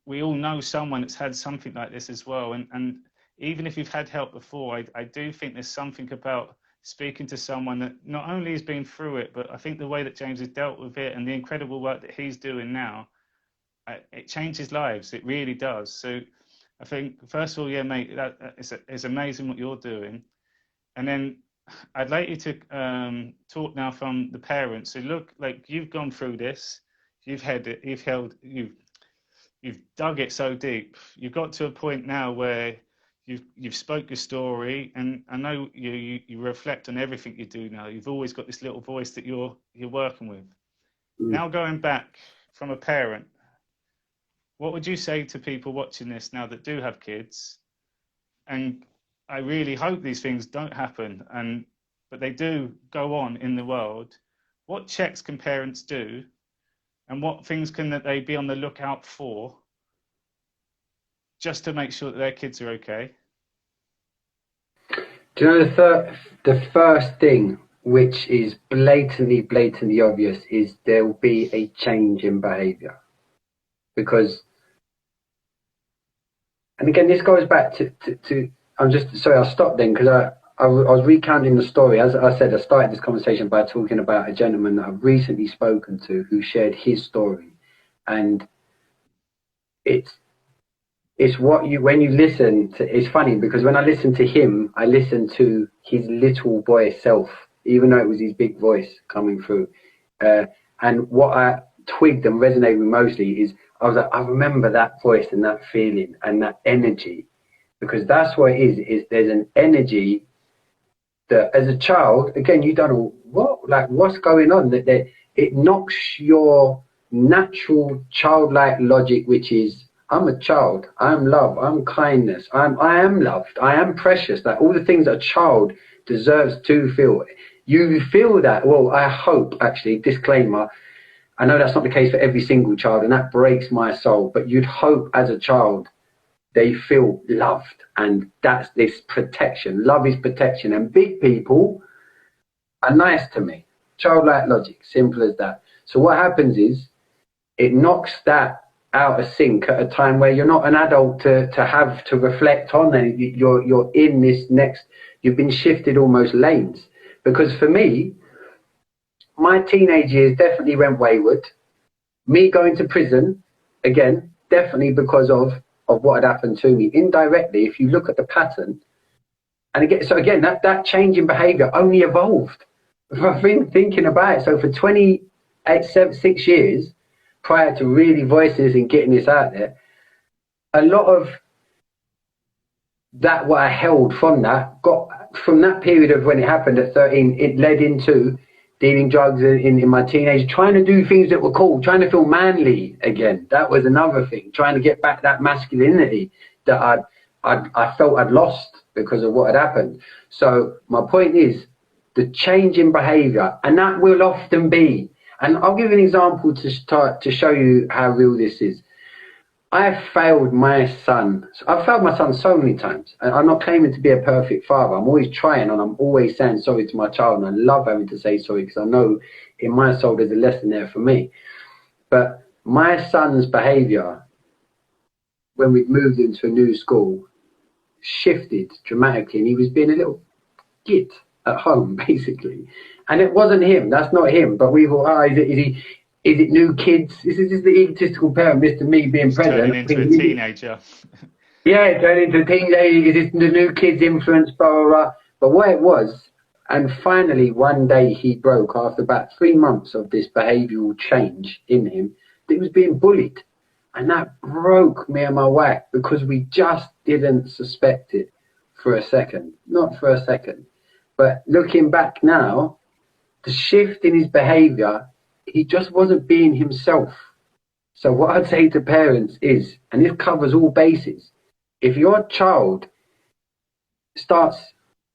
we all know someone that's had something like this as well. And even if you've had help before, I do think there's something about speaking to someone that not only has been through it, but I think the way that James has dealt with it and the incredible work that he's doing now, it changes lives. It really does. So I think, first of all, yeah, mate, it's amazing what you're doing. And then I'd like you to talk now from the parents. So look, like, you've gone through this, you've dug it so deep. You've got to a point now where you've spoke your story, and I know you reflect on everything you do now. You've always got this little voice that you're working with. Now, going back from a parent, what would you say to people watching this now that do have kids? And I really hope these things don't happen, but they do go on in the world. What checks can parents do, and what things can they be on the lookout for, just to make sure that their kids are okay? Do you know the first thing, which is blatantly obvious, is there will be a change in behaviour. Because, and again, this goes back to I'm just sorry, I'll stop then, because I was recounting the story. As I said, I started this conversation by talking about a gentleman that I've recently spoken to who shared his story, and it's what you, when you listen to, it's funny because when I listen to him, I listen to his little boy self, even though it was his big voice coming through. And what I twigged and resonated with mostly is I was like, I remember that voice and that feeling and that energy, because that's what it is there's an energy that as a child, again, you don't know what's going on, that it knocks your natural childlike logic, which is, I'm a child, I'm love, I'm kindness, I am loved, I am precious, like all the things that a child deserves to feel. You feel that. Well, I hope, actually, disclaimer, I know that's not the case for every single child, and that breaks my soul, but you'd hope as a child they feel loved, and that's this protection. Love is protection, and big people are nice to me. Childlike logic, simple as that. So what happens is it knocks that out of sync at a time where you're not an adult to have to reflect on, and you're in this next, you've been shifted almost lanes. Because for me, my teenage years definitely went wayward. Me going to prison, again, definitely because of what had happened to me. Indirectly, if you look at the pattern, and again, that change in behaviour only evolved. I've been thinking about it. So for 6 years, prior to really voicing this and getting this out there, a lot of that, what I held from that, got from that period of when it happened at 13, it led into dealing drugs in my teenage, trying to do things that were cool, trying to feel manly again. That was another thing, trying to get back that masculinity that I felt I'd lost because of what had happened. So my point is the change in behaviour, and that will often be, and I'll give an example to show you how real this is. I've failed my son. I've failed my son so many times. And I'm not claiming to be a perfect father. I'm always trying, and I'm always saying sorry to my child. And I love having to say sorry because I know in my soul there's a lesson there for me. But my son's behaviour, when we moved into a new school, shifted dramatically. And he was being a little git at home, basically. And it wasn't him. That's not him. But we thought, is it new kids? This is the egotistical parent, Mr. Me being present. Turning into a teenager. Yeah, turning into a teenager. Is this the new kids' influence, blah, blah, blah. But what it was, and finally one day he broke after about 3 months of this behavioural change in him, that he was being bullied. And that broke me and my wife because we just didn't suspect it for a second. Not for a second. But looking back now, the shift in his behaviour, he just wasn't being himself. So what I'd say to parents is, and this covers all bases, if your child starts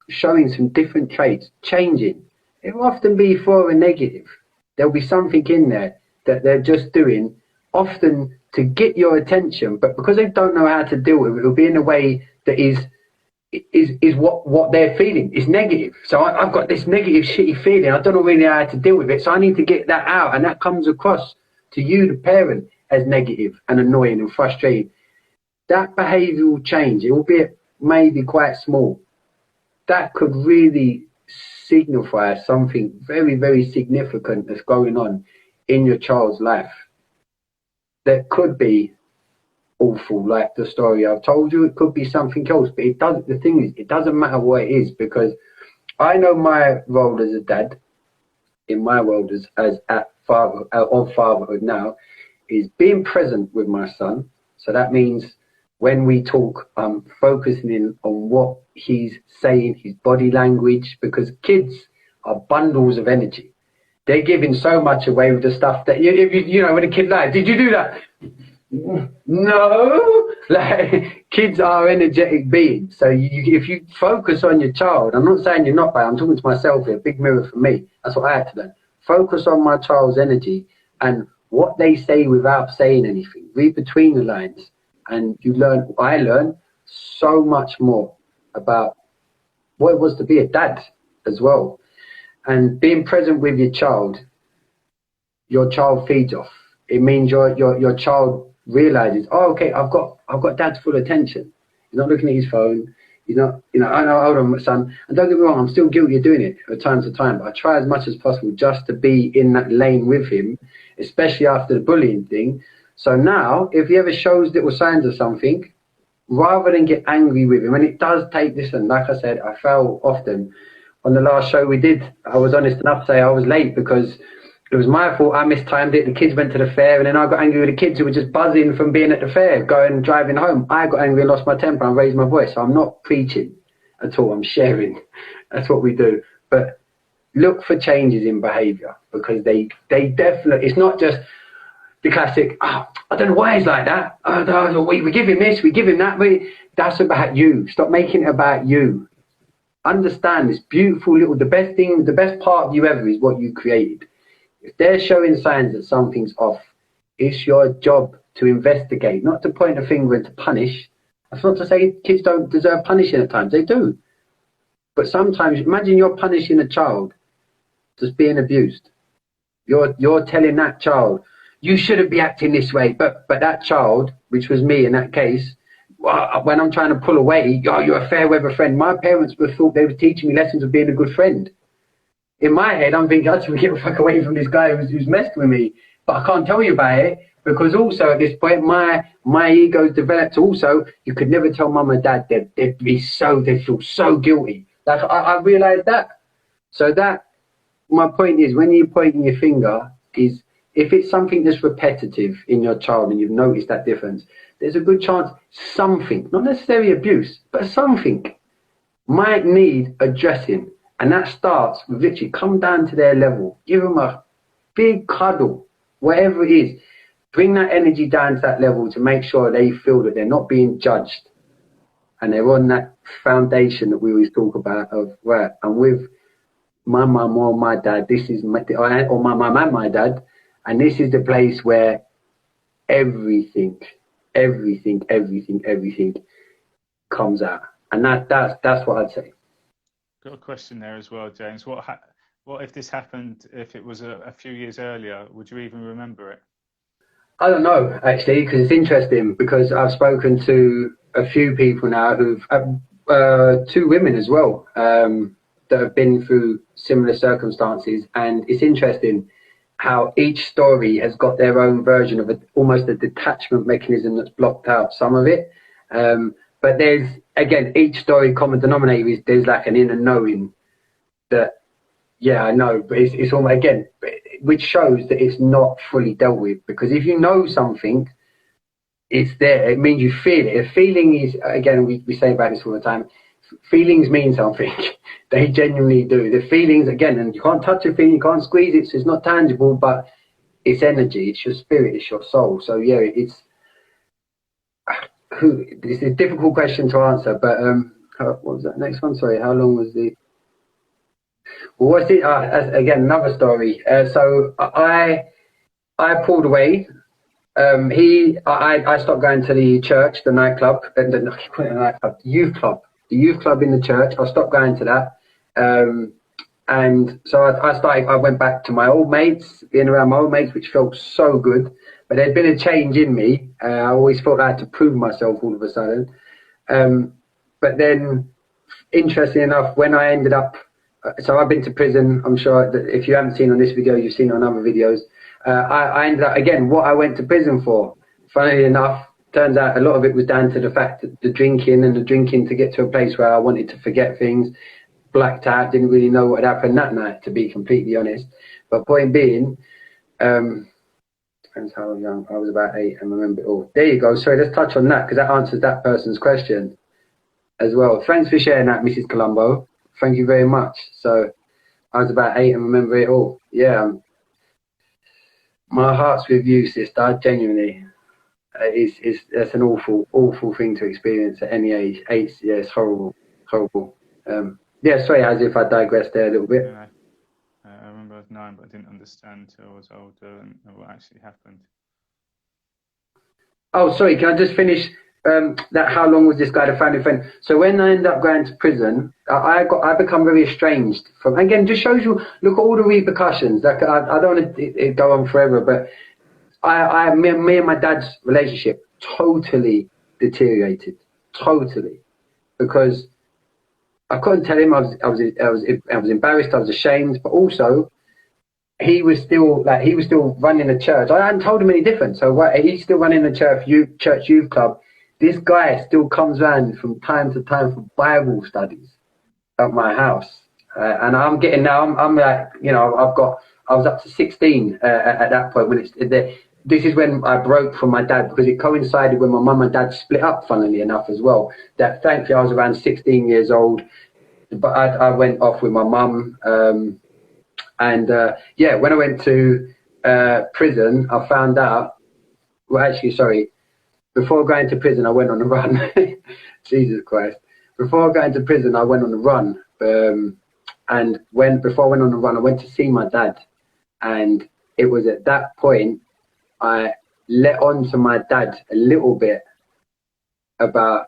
showing some different traits, changing, it will often be for a negative. There'll be something in there that they're just doing, often to get your attention, but because they don't know how to deal with it, it'll be in a way that is what they're feeling is negative. So I've got this negative shitty feeling, I don't know really how to deal with it, so I need to get that out, and that comes across to you, the parent, as negative and annoying and frustrating. That behavioural change, albeit maybe quite small, that could really signify something very, very significant that's going on in your child's life. That could be awful, like the story I've told you. It could be something else, but it doesn't. The thing is, it doesn't matter what it is, because I know my role as a dad, in my world as of fatherhood now, is being present with my son. So that means when we talk, I'm focusing in on what he's saying, his body language, because kids are bundles of energy. They're giving so much away with the stuff that you know when a kid like, did you do that? No, like kids are energetic beings. So if you focus on your child, I'm not saying you're not, but I'm talking to myself here. Big mirror for me. That's what I had to learn. Focus on my child's energy and what they say without saying anything. Read between the lines, and I learn so much more about what it was to be a dad as well. And being present with your child feeds off. It means your child realizes, oh, okay, I've got dad's full attention. He's not looking at his phone. He's not, I know, hold on, son. And don't get me wrong, I'm still guilty of doing it from time to time, but I try as much as possible just to be in that lane with him, especially after the bullying thing. So now, if he ever shows little signs of something, rather than get angry with him, and it does take this, and like I said, I fail often. On the last show we did, I was honest enough to say I was late because it was my fault. I mistimed it. The kids went to the fair, and then I got angry with the kids who were just buzzing from being at the fair, driving home. I got angry and lost my temper and raised my voice. So I'm not preaching at all. I'm sharing. That's what we do. But look for changes in behaviour, because they definitely, it's not just the classic, I don't know why he's like that. We give him this, we give him that. That's about you. Stop making it about you. Understand this beautiful little, the best part of you ever is what you created. If they're showing signs that something's off, it's your job to investigate, not to point a finger and to punish. That's not to say kids don't deserve punishing at times. They do. But sometimes, imagine you're punishing a child just being abused. You're telling that child, you shouldn't be acting this way. But that child, which was me in that case, when I'm trying to pull away, you're a fair weather friend. My parents thought they were teaching me lessons of being a good friend. In my head, I'm thinking, I just want to get the fuck away from this guy who's messed with me. But I can't tell you about it, because also at this point, my ego's developed also. You could never tell mum and dad. They'd feel so guilty. Like, I realised that. So that, my point is, when you're pointing your finger, is if it's something that's repetitive in your child and you've noticed that difference, there's a good chance something, not necessarily abuse, but something might need addressing. And that starts with literally come down to their level, give them a big cuddle, whatever it is. Bring that energy down to that level to make sure they feel that they're not being judged. And they're on that foundation that we always talk about of, right, I'm with my mum or my dad, or my mum and my dad, and this is the place where everything comes out. And that's what I'd say. Got a question there as well, James. What if this happened, if it was a few years earlier? Would you even remember it? I don't know, actually, because it's interesting, because I've spoken to a few people now who've, two women as well, that have been through similar circumstances. And it's interesting how each story has got their own version of almost a detachment mechanism that's blocked out some of it. But there's, again, each story common denominator is there's like an inner knowing that, yeah, I know, but it's almost, again, which shows that it's not fully dealt with. Because if you know something, it's there. It means you feel it. A feeling is, again, we say about this all the time, feelings mean something. They genuinely do. The feelings, again, and you can't touch a feeling, you can't squeeze it, so it's not tangible, but it's energy, it's your spirit, it's your soul. So, yeah, it's a difficult question to answer, but what was that next one? Sorry, how long was the... Well, what's it? Again, another story. So I pulled away. I stopped going to the church, the nightclub, the youth club in the church. I stopped going to that. And so I went back to my old mates, being around my old mates, which felt so good. but there'd been a change in me. I always felt I had to prove myself all of a sudden. But then, interesting enough, when I ended up, so I've been to prison. I'm sure that if you haven't seen on this video, you've seen on other videos. I ended up, again, what I went to prison for, funnily enough, turns out a lot of it was down to the fact that the drinking to get to a place where I wanted to forget things, blacked out, didn't really know what had happened that night, to be completely honest. But point being, depends how young, I was about 8 and remember it all. There you go. Sorry, let's touch on that because that answers that person's question as well. Thanks for sharing that, Mrs. Colombo. Thank you very much. So I was about 8 and remember it all. Yeah. My heart's with you, sister. Genuinely. That's an awful thing to experience at any age. 8, yeah, it's horrible. Yeah, sorry, as if I digressed there a little bit. Yeah, I remember I was 9, but I didn't understand until I was older and what actually happened. Oh, sorry, can I just finish that? How long was this guy the family friend? So when I ended up going to prison, I become very estranged from. Again, just shows you. Look at all the repercussions. Like I don't want to go on forever, but me and my dad's relationship totally deteriorated, totally, because I couldn't tell him. I was embarrassed. I was ashamed, but also he was still running a church. I hadn't told him any different. So he's still running the church youth club. This guy still comes around from time to time for Bible studies at my house, and I'm getting now. I'm like, you know, I was up to 16 at that point when it's the. This is when I broke from my dad because it coincided when my mum and dad split up, funnily enough, as well. That thankfully I was around 16 years old, but I went off with my mum. Yeah, when I went to prison, I found out, well, actually, sorry, before going to prison, I went on a run. Jesus Christ. Before going to prison, I went on a run. And before I went on a run, I went to see my dad. And it was at that point, I let on to my dad a little bit about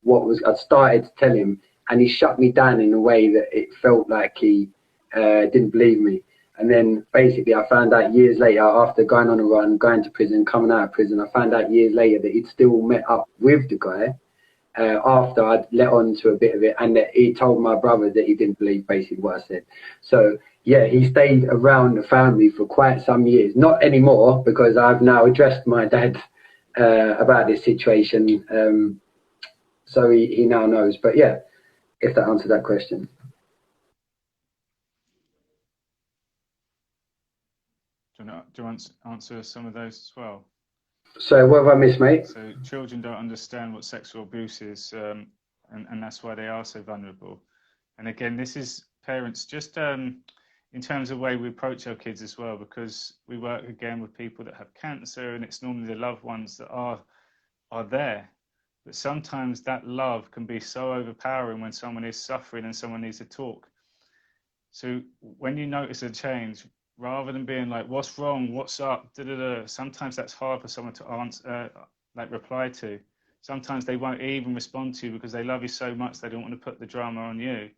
I started to tell him, and he shut me down in a way that it felt like he didn't believe me. And then basically I found out years later, after going on a run, going to prison, coming out of prison, I found out years later that he'd still met up with the guy after I'd let on to a bit of it, and that he told my brother that he didn't believe basically what I said. So yeah, he stayed around the family for quite some years. Not anymore, because I've now addressed my dad about this situation. So he now knows. But yeah, if that answered that question. Do you want to answer some of those as well? So what have I missed, mate? So children don't understand what sexual abuse is, and that's why they are so vulnerable. And again, this is parents just in terms of the way we approach our kids as well, because we work again with people that have cancer, and it's normally the loved ones that are there. But sometimes that love can be so overpowering when someone is suffering and someone needs to talk. So when you notice a change, rather than being like, what's wrong, what's up, sometimes that's hard for someone to answer, reply to. Sometimes they won't even respond to you because they love you so much they don't want to put the drama on you.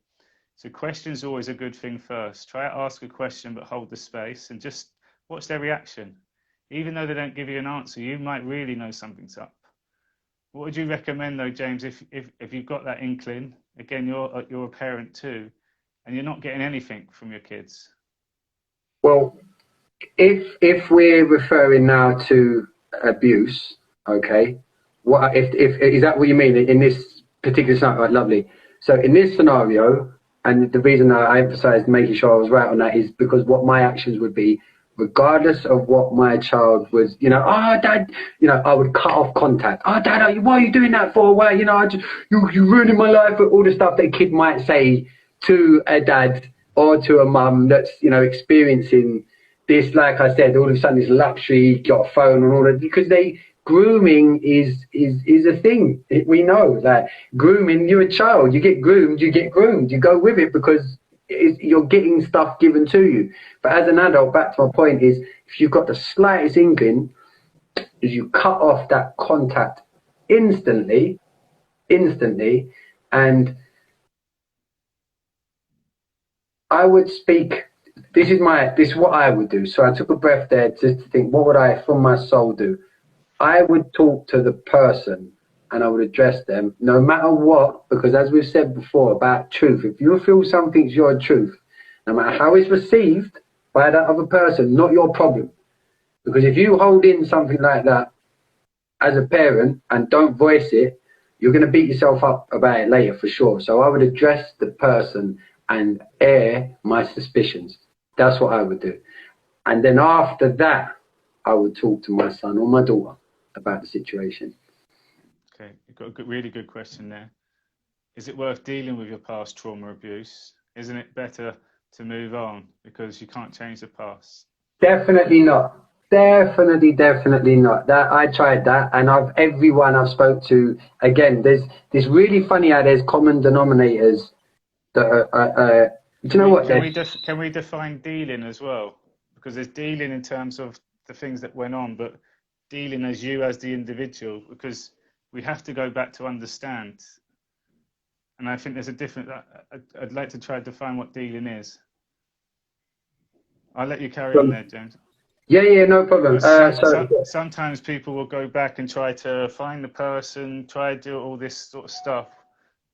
So questions are always a good thing first. Try to ask a question, but hold the space and just watch their reaction. Even though they don't give you an answer, you might really know something's up. What would you recommend though, James, if you've got that inkling? Again, you're a parent too, and you're not getting anything from your kids. Well, if we're referring now to abuse, okay, what if is that what you mean in this particular scenario? Right, lovely. So in this scenario, and the reason I emphasised making sure I was right on that is because what my actions would be, regardless of what my child was, you know, oh, Dad, you know, I would cut off contact. Oh, Dad, why are you doing that for? Well, you know, you ruining my life. All the stuff that a kid might say to a dad or to a mum that's, you know, experiencing this, like I said, all of a sudden this luxury, got a phone and all that, because grooming is a thing. We know that grooming, you're a child, you get groomed, you go with it because you're getting stuff given to you. But as an adult, back to my point is, if you've got the slightest inkling, is you cut off that contact instantly, and I would speak this is what I would do. So I took a breath there just to think, what would I, from my soul, do? I would talk to the person and I would address them no matter what, because as we've said before about truth, if you feel something's your truth, no matter how it's received by that other person, not your problem. Because if you hold in something like that as a parent and don't voice it, you're going to beat yourself up about it later for sure. So I would address the person and air my suspicions. That's what I would do. And then after that, I would talk to my son or my daughter about the situation. Okay, you've got a really good question there. Is it worth dealing with your past trauma abuse? Isn't it better to move on because you can't change the past? Definitely not. Definitely not. That I tried that, and everyone I've spoke to, again, there's this really funny how there's common denominators that are do you know what? Can we define dealing as well? Because there's dealing in terms of the things that went on, but dealing as you as the individual, because we have to go back to understand. And I think there's a different. I'd like to try to define what dealing is. I'll let you carry on there, James. Yeah, no problem. Sometimes people will go back and try to find the person, try to do all this sort of stuff.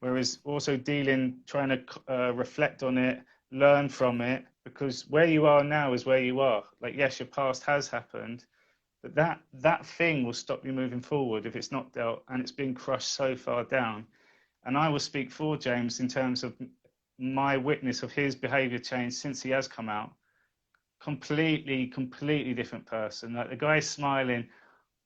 Whereas also dealing, trying to reflect on it, learn from it, because where you are now is where you are. Like, yes, your past has happened, but that thing will stop you moving forward if it's not dealt and it's been crushed so far down. And I will speak for James in terms of my witness of his behaviour change since he has come out. Completely different person. Like, the guy's smiling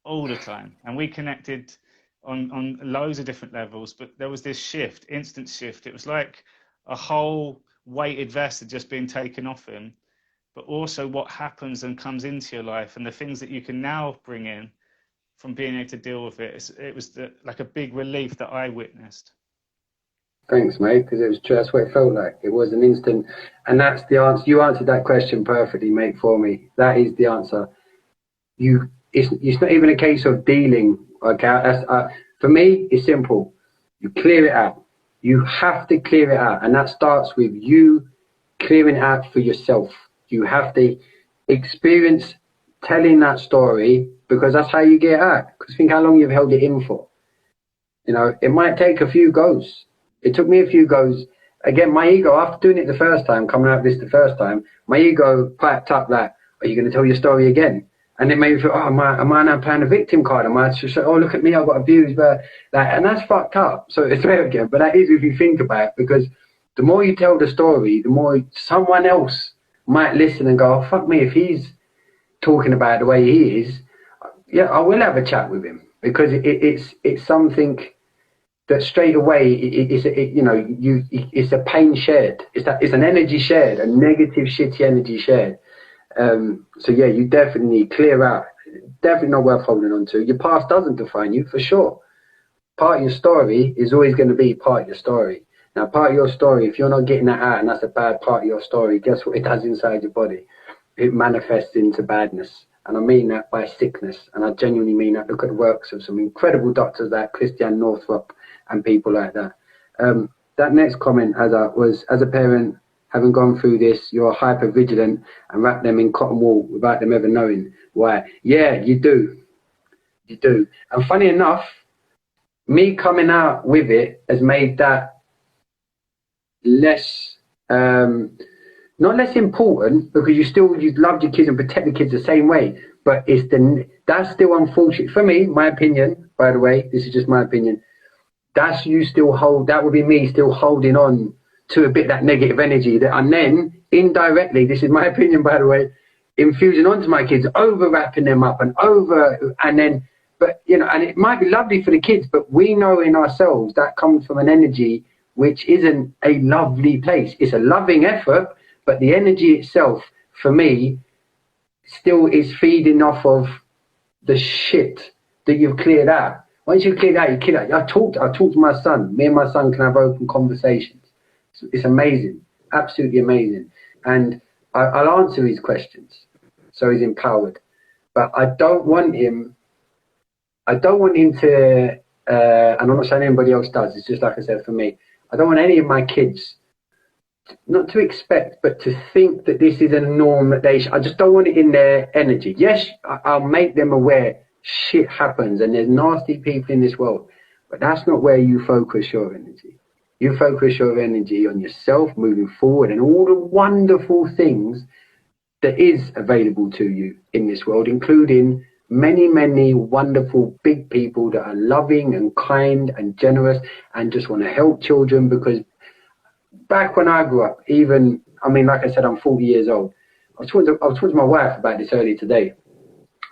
all the time, and we connected on loads of different levels, but there was this instant shift. It was like a whole weighted vest had just been taken off him, but also what happens and comes into your life and the things that you can now bring in from being able to deal with it. It was like a big relief that I witnessed. Thanks, mate, because it was true. That's what it felt like. It was an instant, and that's the answer. You answered that question perfectly, mate, for me. That is the answer. It's not even a case of dealing. Okay, for me, it's simple. You clear it out. You have to clear it out, and that starts with you clearing it out for yourself. You have to experience telling that story, because that's how you get it out. Because think how long you've held it in for. You know, it might take a few goes. It took me a few goes. Again, my ego, after doing it the first time, coming out of this the first time, my ego piped up like, are you going to tell your story again? And it made me feel, oh, am I now playing a victim card? Am I just say, oh, look at me, I got abused, but like, and that's fucked up. So it's there again, but that is if you think about it, because the more you tell the story, the more someone else might listen and go, oh, fuck me, if he's talking about the way he is, yeah, I will have a chat with him, because it's something that straight away it's a pain shared. It's an energy shared, a negative, shitty energy shared. So yeah, you definitely clear out. Definitely not worth holding on to. Your past doesn't define you, for sure. Part of your story is always going to be part of your story. Now, part of your story, if you're not getting that out and that's a bad part of your story, guess what it does inside your body? It manifests into badness. And I mean that by sickness. And I genuinely mean that. Look at the works of some incredible doctors like Christian Northrup and people like that. That next comment, as a parent, having gone through this, you're hyper vigilant and wrap them in cotton wool without them ever knowing why. Yeah, you do. And funny enough, me coming out with it has made that less, not less important, because you loved your kids and protect the kids the same way. But that's still unfortunate for me. My opinion, by the way, this is just my opinion. That would be me still holding on to a bit of that negative energy, and then indirectly, this is my opinion, by the way, infusing onto my kids, over wrapping them up but you know, and it might be lovely for the kids, but we know in ourselves that comes from an energy which isn't a lovely place. It's a loving effort, but the energy itself, for me, still is feeding off of the shit that you've cleared out. Once you clear that, you clear that. I talked to my son. Me and my son can have open conversations. It's amazing, absolutely amazing. And I'll answer his questions, so he's empowered. But I don't want him to, and I'm not saying anybody else does, it's just like I said for me, I don't want any of my kids not to expect, but to think that this is a norm that I just don't want it in their energy. Yes, I'll make them aware shit happens and there's nasty people in this world, but that's not where you focus your energy. You focus your energy on yourself moving forward and all the wonderful things that is available to you in this world, including many, many wonderful big people that are loving and kind and generous and just want to help children. Because back when I grew up, like I said, I'm 40 years old. I was talking to my wife about this earlier today.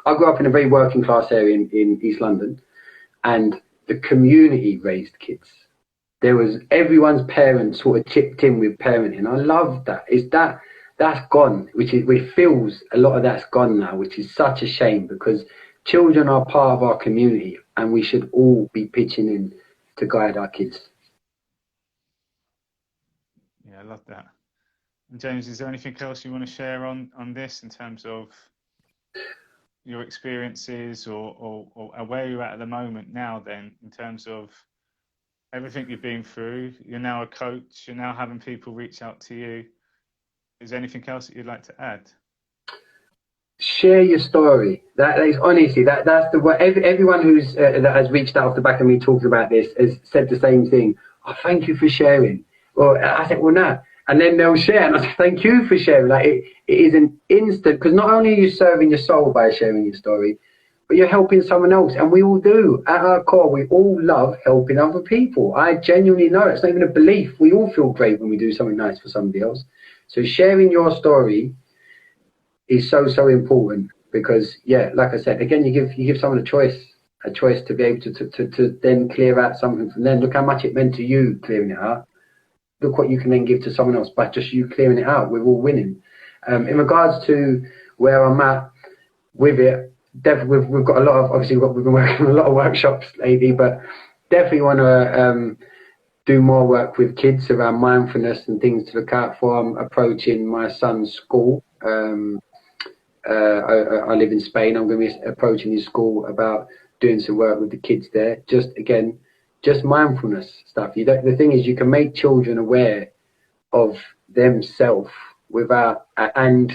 I grew up in a very working class area in East London, and the community raised kids. There was everyone's parents sort of chipped in with parenting. I love that. That's gone, it feels a lot of that's gone now, which is such a shame, because children are part of our community and we should all be pitching in to guide our kids. Yeah, I love that. And James, is there anything else you want to share on this in terms of your experiences or where you're at the moment now then, in terms of everything you've been through? You're now a coach, you're now having people reach out to you. Is there anything else that you'd like to add? Share your story. That is honestly, that's the way. Everyone who's that has reached out off the back of me talking about this has said the same thing. Oh, thank you for sharing. Well, I said, well, no. And then they'll share, and I said, thank you for sharing. Like it is an instant, because not only are you serving your soul by sharing your story, but you're helping someone else. And we all do. At our core, we all love helping other people. I genuinely know it's not even a belief. We all feel great when we do something nice for somebody else. So sharing your story is so important, because like I said, again, you give someone a choice to be able to then clear out something from them. Look how much it meant to you clearing it out. Look what you can then give to someone else by just you clearing it out. We're all winning. In regards to where I'm at with it, definitely we've got a lot of, obviously we've been working on a lot of workshops lately, but definitely want to do more work with kids around mindfulness and things to look out for. I'm approaching my son's school. I live in Spain. I'm going to be approaching his school about doing some work with the kids there. Just mindfulness stuff. The thing is, you can make children aware of themselves without, and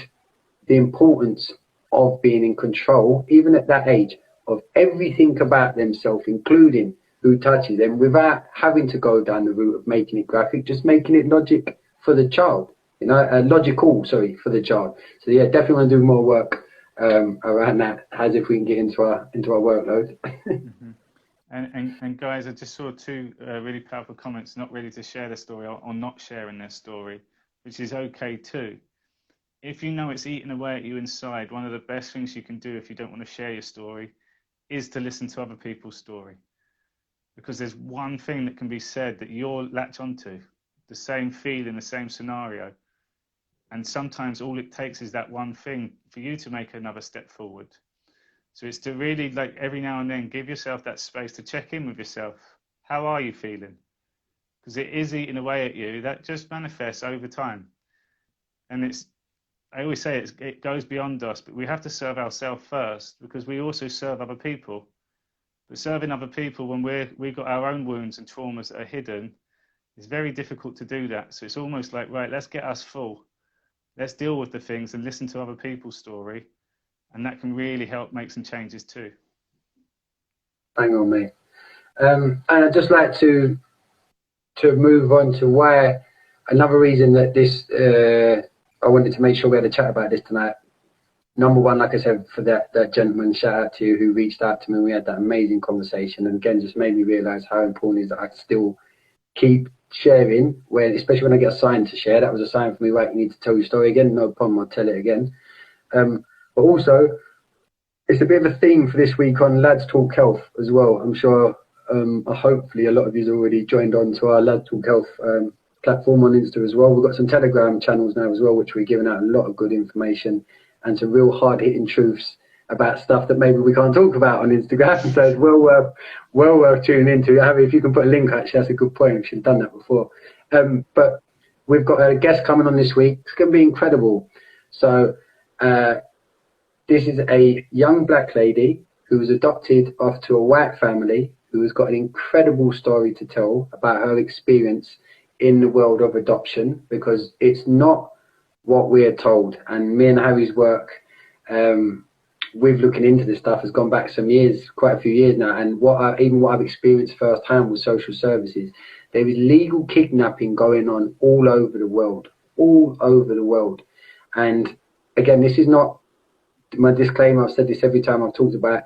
the importance of being in control, even at that age, of everything about themselves, including who touches them, without having to go down the route of making it graphic, just making it logical for the child. For the child. So definitely want to do more work around that, as if we can get into our workload. Mm-hmm. And guys, I just saw two really powerful comments, not ready to share their story or not sharing their story, which is okay too. If you know it's eating away at you inside, one of the best things you can do if you don't want to share your story is to listen to other people's story. Because there's one thing that can be said that you'll latch onto, the same feeling, the same scenario. And sometimes all it takes is that one thing for you to make another step forward. So it's to really, like, every now and then give yourself that space to check in with yourself. How are you feeling? Because it is eating away at you. That just manifests over time. And I always say it goes beyond us, but we have to serve ourselves first, because we also serve other people. But serving other people when we've got our own wounds and traumas that are hidden, it's very difficult to do that. So it's almost like, right, let's get us full. Let's deal with the things and listen to other people's story. And that can really help make some changes too. Hang on, mate. And I'd just like to move on to why another reason that this, I wanted to make sure we had a chat about this tonight. Number one, like I said, for that gentleman, shout out to you who reached out to me. We had that amazing conversation, and again, just made me realise how important it is that I still keep sharing, especially when I get a sign to share. That was a sign for me, right, you need to tell your story again. No problem, I'll tell it again. But also, it's a bit of a theme for this week on Lads Talk Health as well. I'm sure, hopefully a lot of you have already joined on to our Lads Talk Health platform on Insta as well. We've got some Telegram channels now as well, which we're giving out a lot of good information and some real hard-hitting truths about stuff that maybe we can't talk about on Instagram. So it's well worth tuning into. Harry, if you can put a link, actually, that's a good point. We should have done that before. But we've got a guest coming on this week. It's going to be incredible. So this is a young black lady who was adopted after a white family, who has got an incredible story to tell about her experience in the world of adoption, because it's not what we're told. And me and Harry's work with looking into this stuff has gone back some years, quite a few years now. And what I've experienced firsthand with social services, there is legal kidnapping going on all over the world, all over the world. And again, this is not my disclaimer. I've said this every time I've talked about it.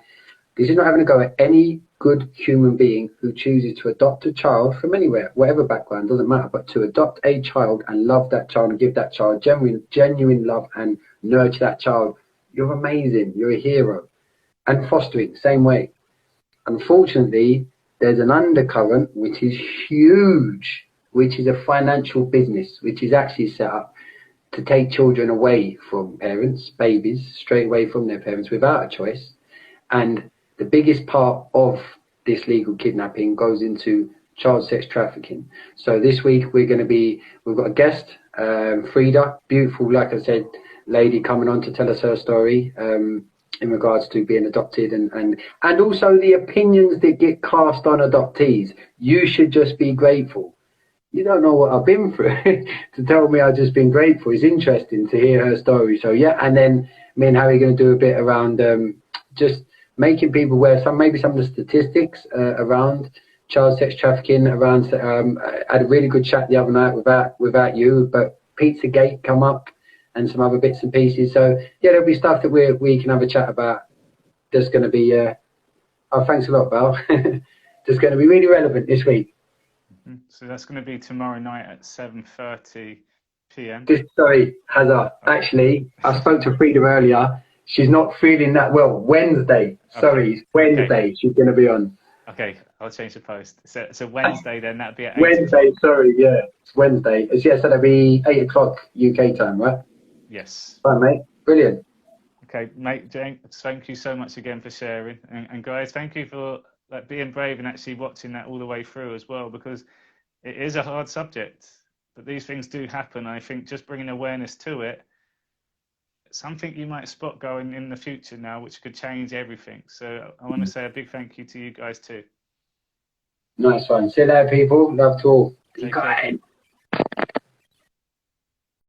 This is not having a go at any good human being who chooses to adopt a child from anywhere, whatever background, doesn't matter, but to adopt a child and love that child and give that child genuine love and nurture that child. You're amazing. You're a hero. And fostering, same way. Unfortunately, there's an undercurrent which is huge, which is a financial business, which is actually set up to take children away from parents, babies, straight away from their parents without a choice. And the biggest part of this legal kidnapping goes into child sex trafficking. So this week we've got a guest, Frida, beautiful, like I said, lady coming on to tell us her story in regards to being adopted and also the opinions that get cast on adoptees. You should just be grateful. You don't know what I've been through to tell me I've just been grateful. It's interesting to hear her story. So yeah, and then me and Harry are going to do a bit around just making people aware maybe some of the statistics around child sex trafficking. I had a really good chat the other night without you, but Pizzagate come up and some other bits and pieces. So yeah, there'll be stuff that we can have a chat about. That's going to be thanks a lot, Val. That's going to be really relevant this week. So that's going to be tomorrow night at 7:30 p.m. Sorry, Hazard. Actually, I spoke to Freedom earlier. She's not feeling that well. Wednesday. Sorry, it's Wednesday. Okay. She's going to be on. Okay, I'll change the post. So Wednesday then, that'd be at 8 Wednesday, sorry, yeah. It's Wednesday. Yeah, so that'll be 8 o'clock UK time, right? Yes. Fine, mate. Brilliant. Okay, mate, James, thank you so much again for sharing. And guys, thank you for being brave and actually watching that all the way through as well, because it is a hard subject, but these things do happen. I think just bringing awareness to it, something you might spot going in the future now, which could change everything. So I want to say a big thank you to you guys too. Nice one. See you there, people. Love to all. Take care.